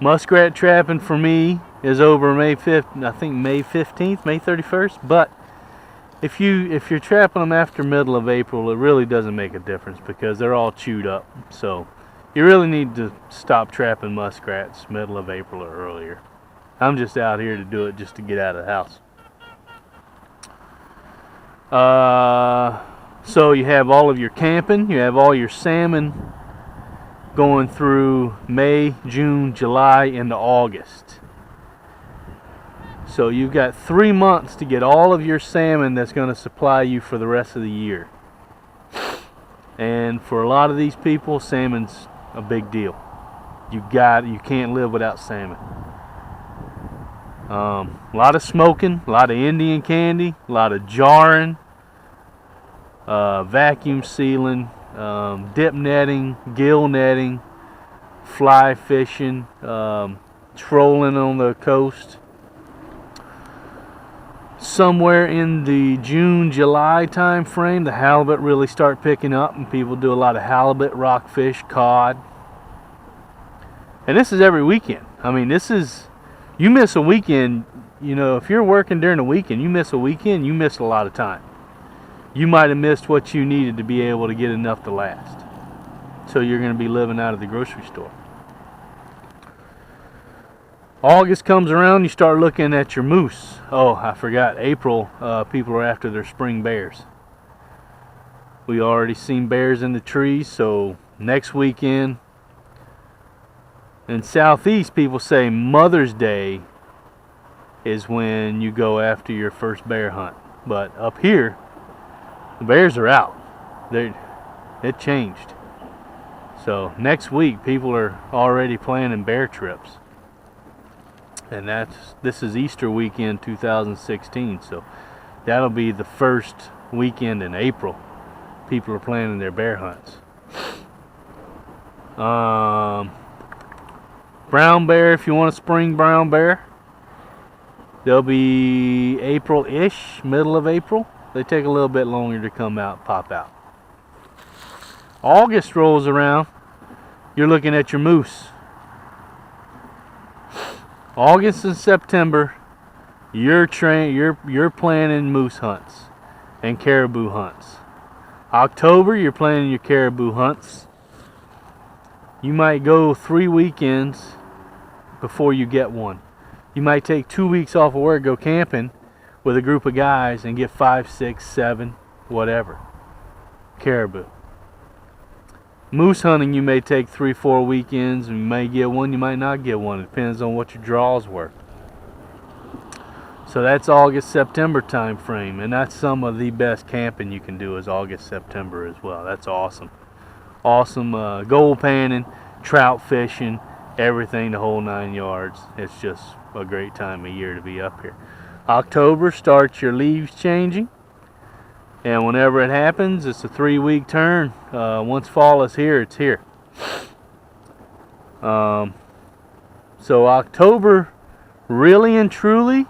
Muskrat trapping for me is over May 5th, I think May 15th, May 31st. But if you're trapping them after middle of April, it really doesn't make a difference because they're all chewed up. So you really need to stop trapping muskrats middle of April or earlier. I'm just out here to do it just to get out of the house. So you have all of your camping, you have all your salmon going through May, June, July into August. So you've got 3 months to get all of your salmon that's going to supply you for the rest of the year. And for a lot of these people, salmon's a big deal. You can't live without salmon. A lot of smoking, a lot of Indian candy, a lot of jarring, vacuum sealing, dip netting, gill netting, fly fishing, trolling on the coast. Somewhere in the June, July time frame, the halibut really start picking up, and people do a lot of halibut, rockfish, cod. And this is every weekend. I mean, you miss a weekend, you know, if you're working during the weekend, you miss a weekend, you miss a lot of time. You might have missed what you needed to be able to get enough to last. So you're going to be living out of the grocery store. August comes around, you start looking at your moose. Oh, I forgot, April, people are after their spring bears. We already seen bears in the trees, so next weekend. In southeast, people say Mother's Day is when you go after your first bear hunt. But up here, the bears are out. It changed. So next week, people are already planning bear trips. And this is Easter weekend 2016, so that'll be the first weekend in April. People are planning their bear hunts. Brown bear, if you want a spring brown bear, they'll be April-ish, middle of April. They take a little bit longer to come out, pop out. August rolls around, you're looking at your moose. August and September, you're planning moose hunts and caribou hunts. October, you're planning your caribou hunts. You might go 3 weekends before you get one. You might take 2 weeks off of work, go camping with a group of guys and get 5, 6, 7, whatever, caribou. Moose hunting, you may take 3, 4 weekends, and you may get one, you might not get one. It depends on what your draws were. So that's August, September time frame, and that's some of the best camping you can do is August, September as well. That's awesome. Awesome gold panning, trout fishing, everything, the whole 9 yards. It's just a great time of year to be up here. October starts your leaves changing, and whenever it happens, it's a 3-week turn. Once fall is here, it's here. So October, really and truly,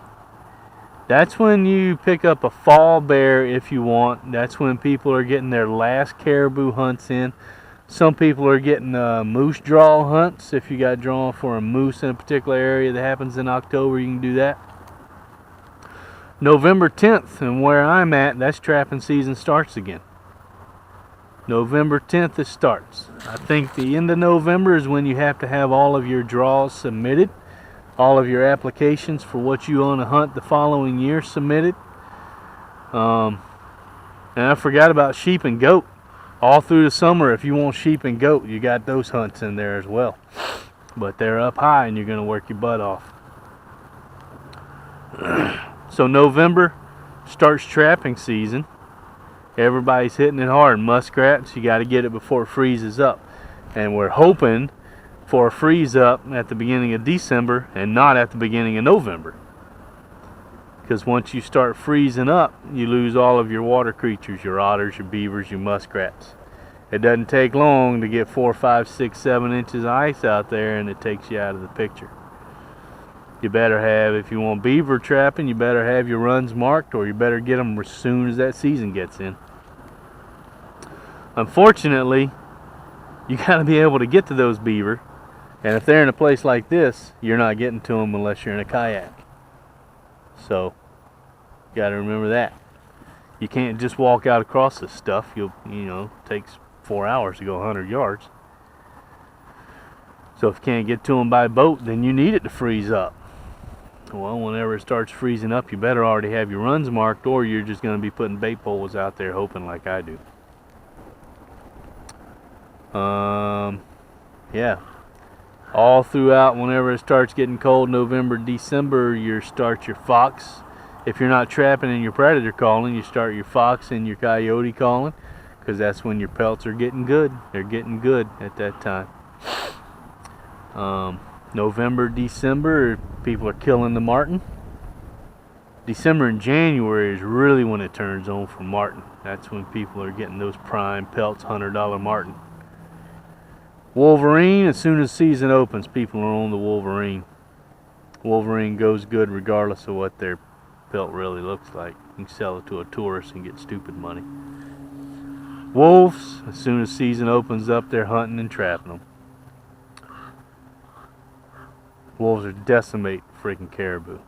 that's when you pick up a fall bear if you want. That's when people are getting their last caribou hunts in. Some people are getting moose draw hunts. If you got drawn for a moose in a particular area that happens in October, you can do that. November 10th, and where I'm at, that's trapping season starts again. November 10th it starts. I think the end of November is when you have to have all of your draws submitted, all of your applications for what you want to hunt the following year submitted. And I forgot about sheep and goat. All through the summer, if you want sheep and goat, you got those hunts in there as well. But they're up high and you're going to work your butt off. So November starts trapping season. Everybody's hitting it hard. Muskrats, you got to get it before it freezes up. And we're hoping for a freeze up at the beginning of December and not at the beginning of November. Because once you start freezing up, you lose all of your water creatures, your otters, your beavers, your muskrats. It doesn't take long to get 4, 5, 6, 7 inches of ice out there and it takes you out of the picture. You better have, if you want beaver trapping, you better have your runs marked, or you better get them as soon as that season gets in. Unfortunately, you got to be able to get to those beaver, and if they're in a place like this, you're not getting to them unless you're in a kayak. So, you got to remember that. You can't just walk out across this stuff. It takes 4 hours to go 100 yards. So if you can't get to them by boat, then you need it to freeze up. Well, whenever it starts freezing up, you better already have your runs marked, or you're just going to be putting bait poles out there hoping like I do. Yeah. All throughout, whenever it starts getting cold, November, December, you start your fox. If you're not trapping and your predator calling, you start your fox and your coyote calling, because that's when your pelts are getting good. They're getting good at that time. November, December, people are killing the marten. December and January is really when it turns on for marten. That's when people are getting those prime pelts, $100 marten. Wolverine, as soon as season opens, people are on the Wolverine. Wolverine goes good regardless of what their pelt really looks like. You can sell it to a tourist and get stupid money. Wolves, as soon as season opens up, they're hunting and trapping them. Wolves are decimate freaking caribou.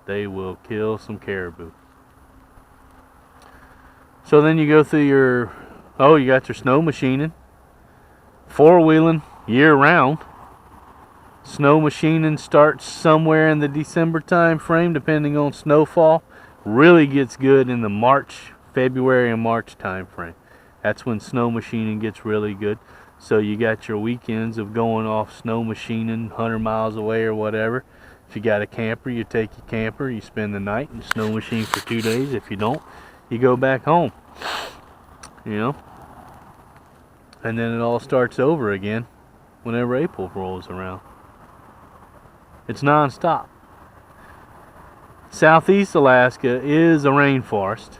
They will kill some caribou. So then you go through you got your snow machining. 4-wheeling year round. Snow machining starts somewhere in the December time frame, depending on snowfall. Really gets good in the February and March time frame. That's when snow machining gets really good. So you got your weekends of going off snow machining 100 miles away or whatever. If you got a camper, you take your camper, you spend the night and snow machine for 2 days. If you don't, you go back home. And then it all starts over again whenever April rolls around. It's non-stop. Southeast Alaska is a rainforest,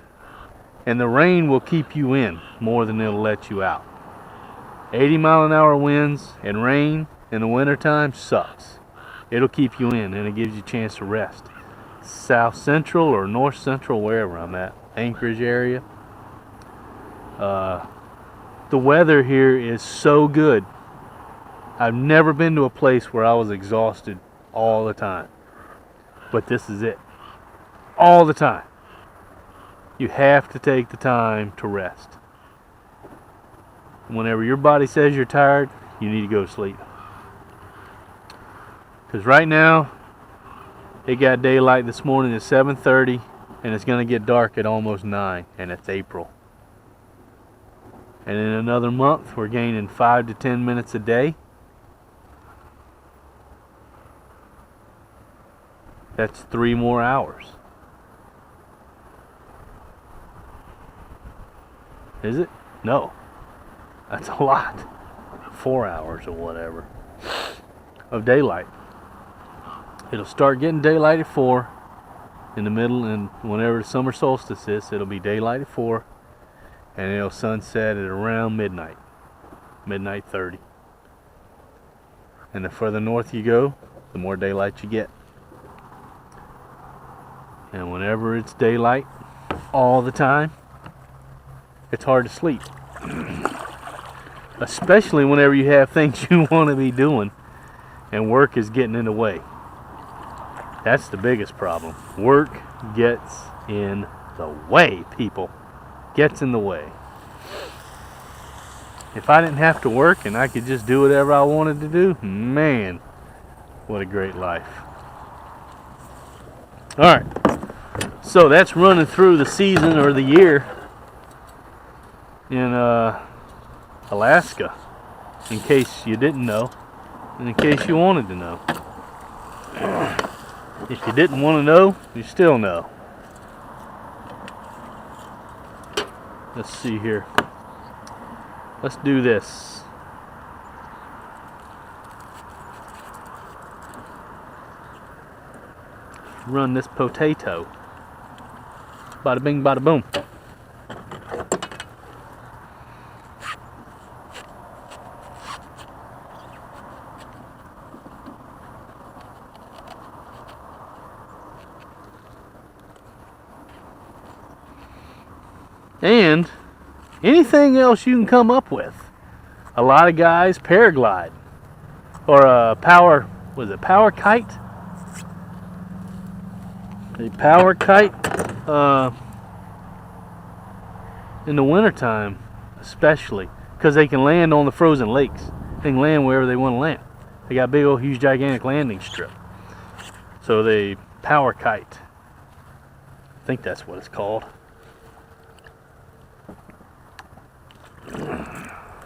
and the rain will keep you in more than it'll let you out. 80-mile-an-hour winds and rain in the wintertime sucks. It'll keep you in, and it gives you a chance to rest. South Central or North Central, wherever I'm at, Anchorage area. The weather here is so good. I've never been to a place where I was exhausted all the time. But this is it. all the time. You have to take the time to rest. Whenever your body says you're tired, you need to go to sleep. Because right now, it got daylight this morning at 7:30, and it's going to get dark at almost 9, and it's April. And in another month, we're gaining 5 to 10 minutes a day. That's 3 more hours. Is it? No. That's a lot. 4 hours or whatever of daylight. It'll start getting daylight at 4 in the middle, and whenever the summer solstice is, it'll be daylight at 4, and it'll sunset at around midnight. Midnight 30. And the further north you go, the more daylight you get. And whenever it's daylight all the time, it's hard to sleep. Especially whenever you have things you want to be doing and work is getting in the way. That's the biggest problem. Work gets in the way, people. Gets in the way. If I didn't have to work and I could just do whatever I wanted to do, man, what a great life. Alright, so that's running through the season or the year in Alaska, in case you didn't know, and in case you wanted to know. If you didn't want to know, you still know. Let's see here. Let's do this. Run this potato. Bada bing, bada boom. And anything else you can come up with. A lot of guys paraglide. Or a power kite? A power kite in the wintertime, especially, because they can land on the frozen lakes. They can land wherever they want to land. They got big old huge gigantic landing strip. So they power kite. I think that's what it's called.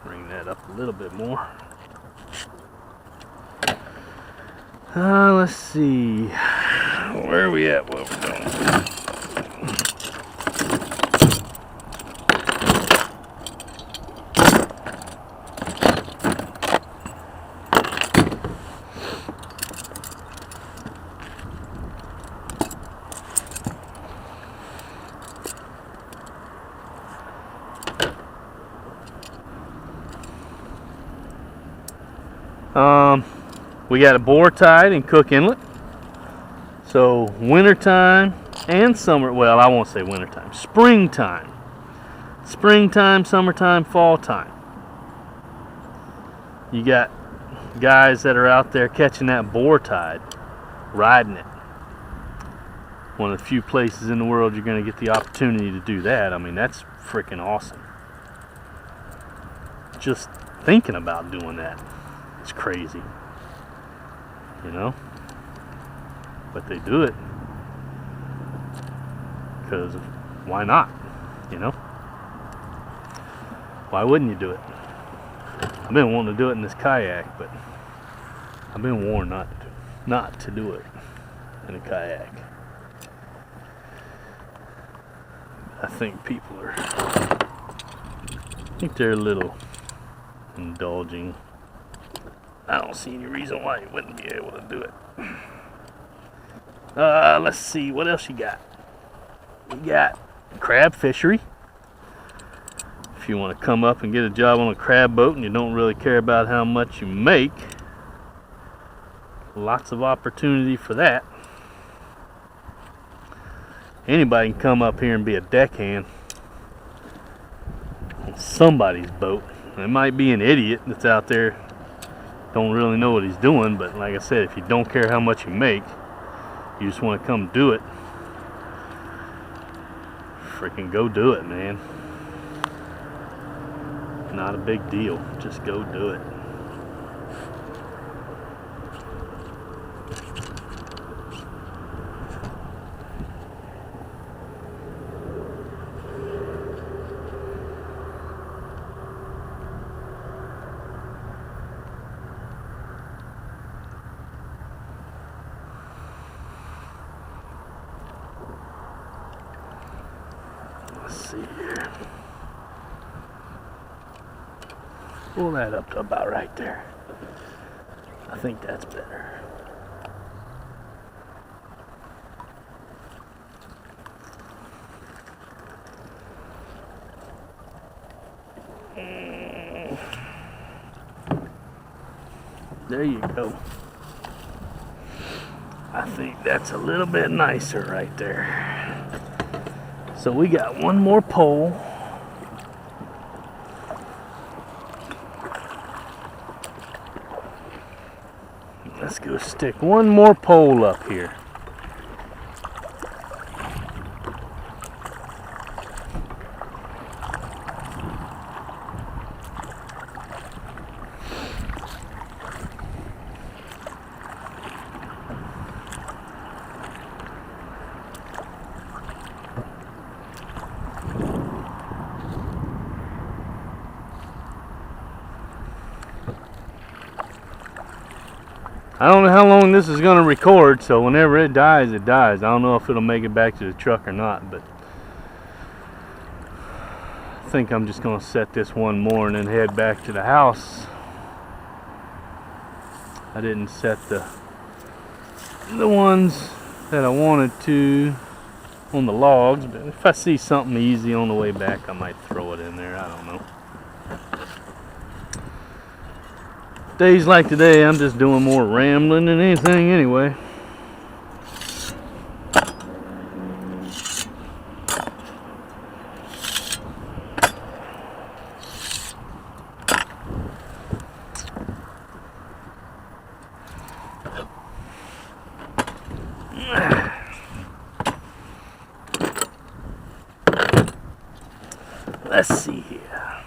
Bring that up a little bit more. Let's see. Where are we at? What we're doing? We got a bore tide in Cook Inlet. So wintertime and summer, well, I won't say wintertime, springtime. Springtime, summertime, fall time. You got guys that are out there catching that bore tide, riding it. One of the few places in the world you're going to get the opportunity to do that. I mean, that's freaking awesome. Just thinking about doing that, it's crazy. You know? But they do it because why not? You know? Why wouldn't you do it? I've been wanting to do it in this kayak, but I've been warned not to do it in a kayak. I think they're a little indulging. I don't see any reason why you wouldn't be able to do it. Let's see, what else you got? You got crab fishery. If you want to come up and get a job on a crab boat and you don't really care about how much you make, lots of opportunity for that. Anybody can come up here and be a deckhand on somebody's boat. It might be an idiot that's out there, don't really know what he's doing, but like I said, if you don't care how much you make, you just want to come do it, freaking go do it, man. Not a big deal. Just go do it. Let's see here. Pull that up to about right there. I think that's better. There you go. I think that's a little bit nicer right there. So we got one more pole. Let's go stick one more pole up here. I don't know how long this is going to record, so whenever it dies, it dies. I don't know if it'll make it back to the truck or not, but I think I'm just going to set this one more and then head back to the house. I didn't set the ones that I wanted to on the logs, but if I see something easy on the way back, I might throw it in there. I don't know. Days like today, I'm just doing more rambling than anything anyway. Let's see here.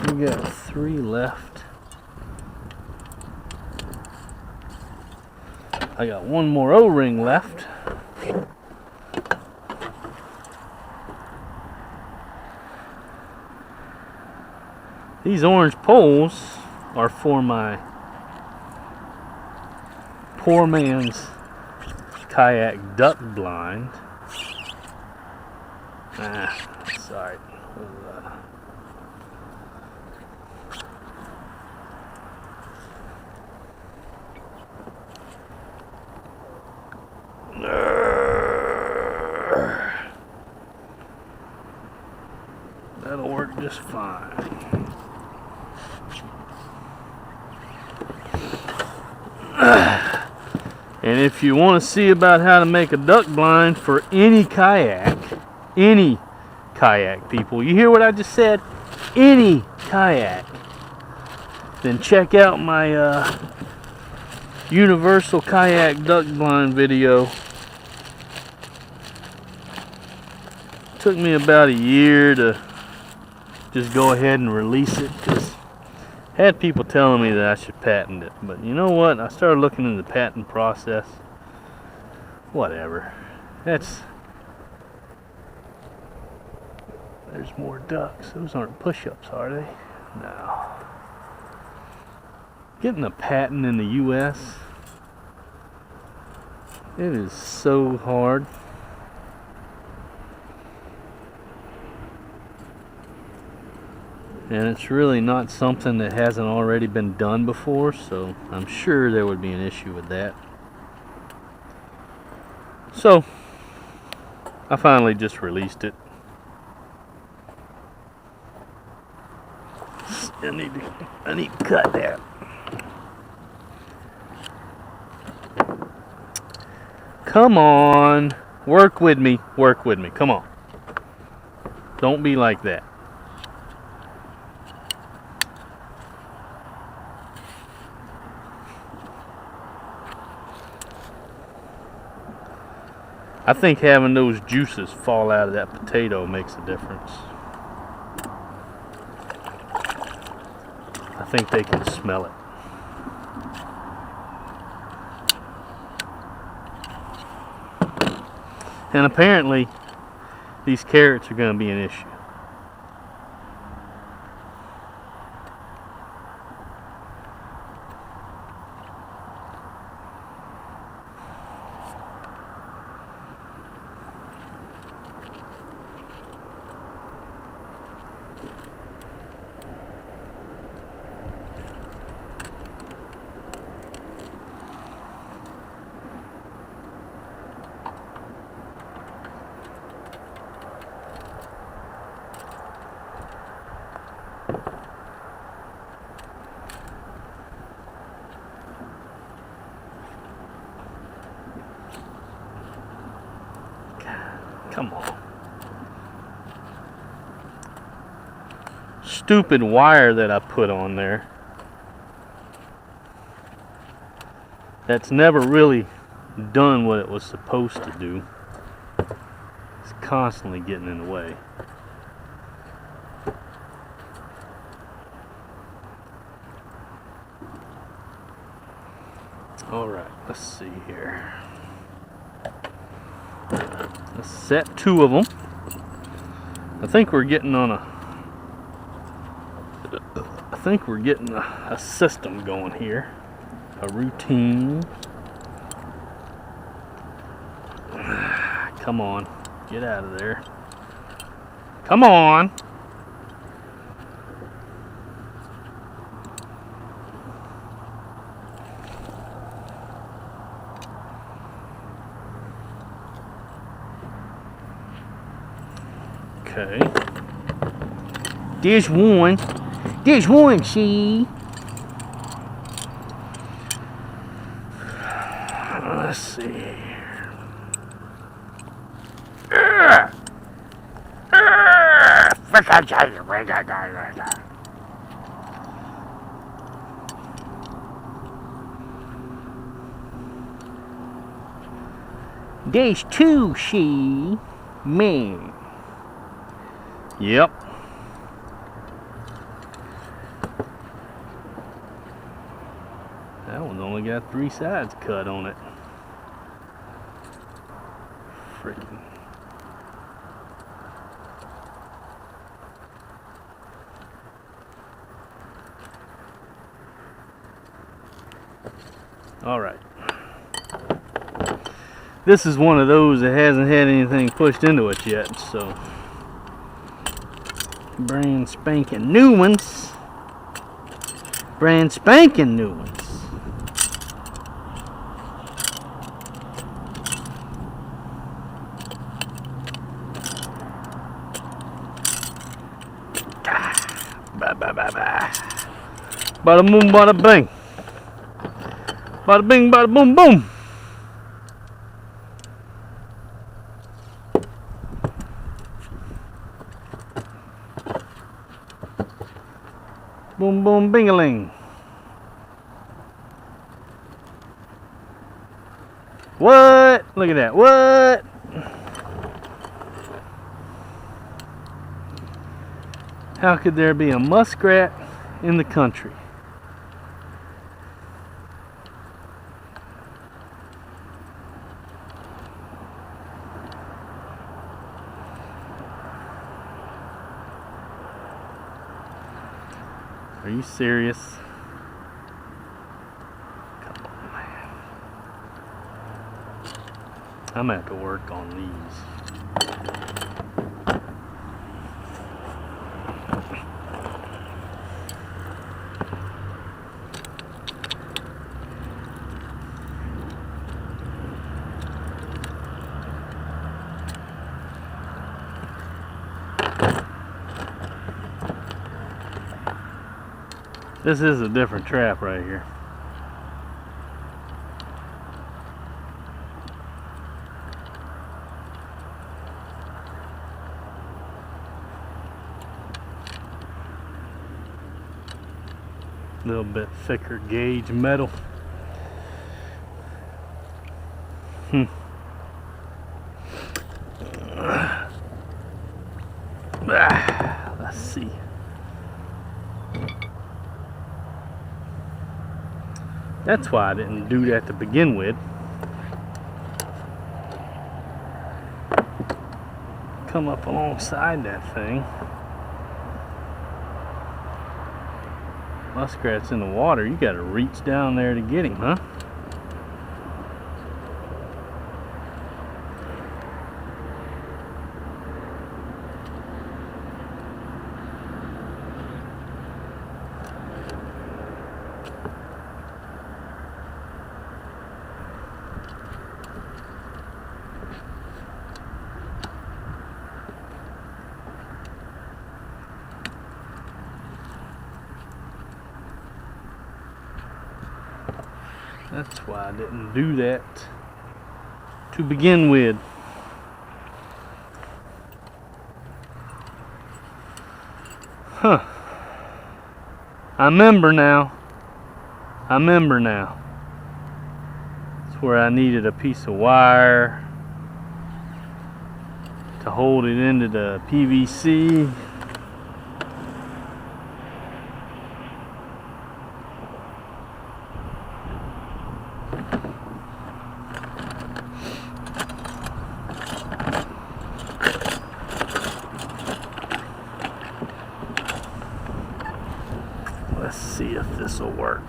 We got 3 left. I got one more O-ring left. These orange poles are for my poor man's kayak duck blind. Sorry. That'll work just fine. And if you want to see about how to make a duck blind for any kayak people, you hear what I just said? Any kayak, then check out my universal kayak duck blind video. Took me about a year to just go ahead and release it, because I had people telling me that I should patent it, but you know what, I started looking into the patent process. Whatever. There's more ducks. Those aren't push-ups, are they? No. Getting a patent in the US, it is so hard. And it's really not something that hasn't already been done before, so I'm sure there would be an issue with that. So, I finally just released it. I need to cut that. Come on. Work with me. Work with me. Come on. Don't be like that. I think having those juices fall out of that potato makes a difference. I think they can smell it. And apparently, these carrots are going to be an issue. Come on. Stupid wire that I put on there. That's never really done what it was supposed to do. It's constantly getting in the way. Alright, let's see here. Let's set 2 of them. I think we're getting on a system going here. A routine. Come on, get out of there. Come on. Okay. There's one. There's one, see? Let's see. There's 2, see? Man. Yep. That one's only got 3 sides cut on it. Freaking. All right. This is one of those that hasn't had anything pushed into it yet, so brand spanking new ones. Brand spanking new ones. Bye bye bye bye. Bada boom, bada bing. Bada bing, bada boom, boom. Boom, boom, bing-a-ling. What? Look at that. What? How could there be a muskrat in the country? Are you serious? Come on, man. I'm gonna have to work on these. This is a different trap right here. A little bit thicker gauge metal. That's why I didn't do that to begin with. Come up alongside that thing. Muskrat's in the water. You gotta reach down there to get him, huh? That's why I didn't do that to begin with. Huh. I remember now. It's where I needed a piece of wire to hold it into the PVC. Let's see if this will work.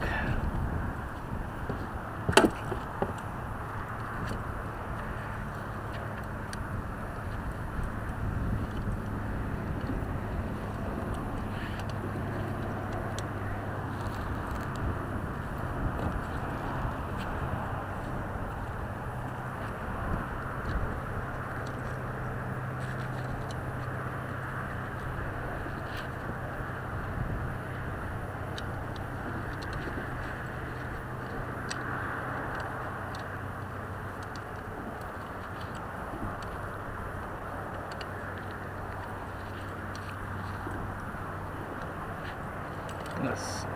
Let's see.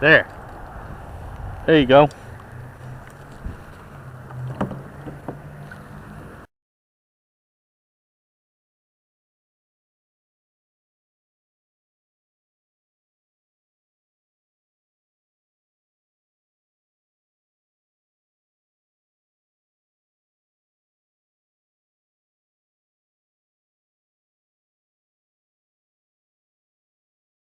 There you go.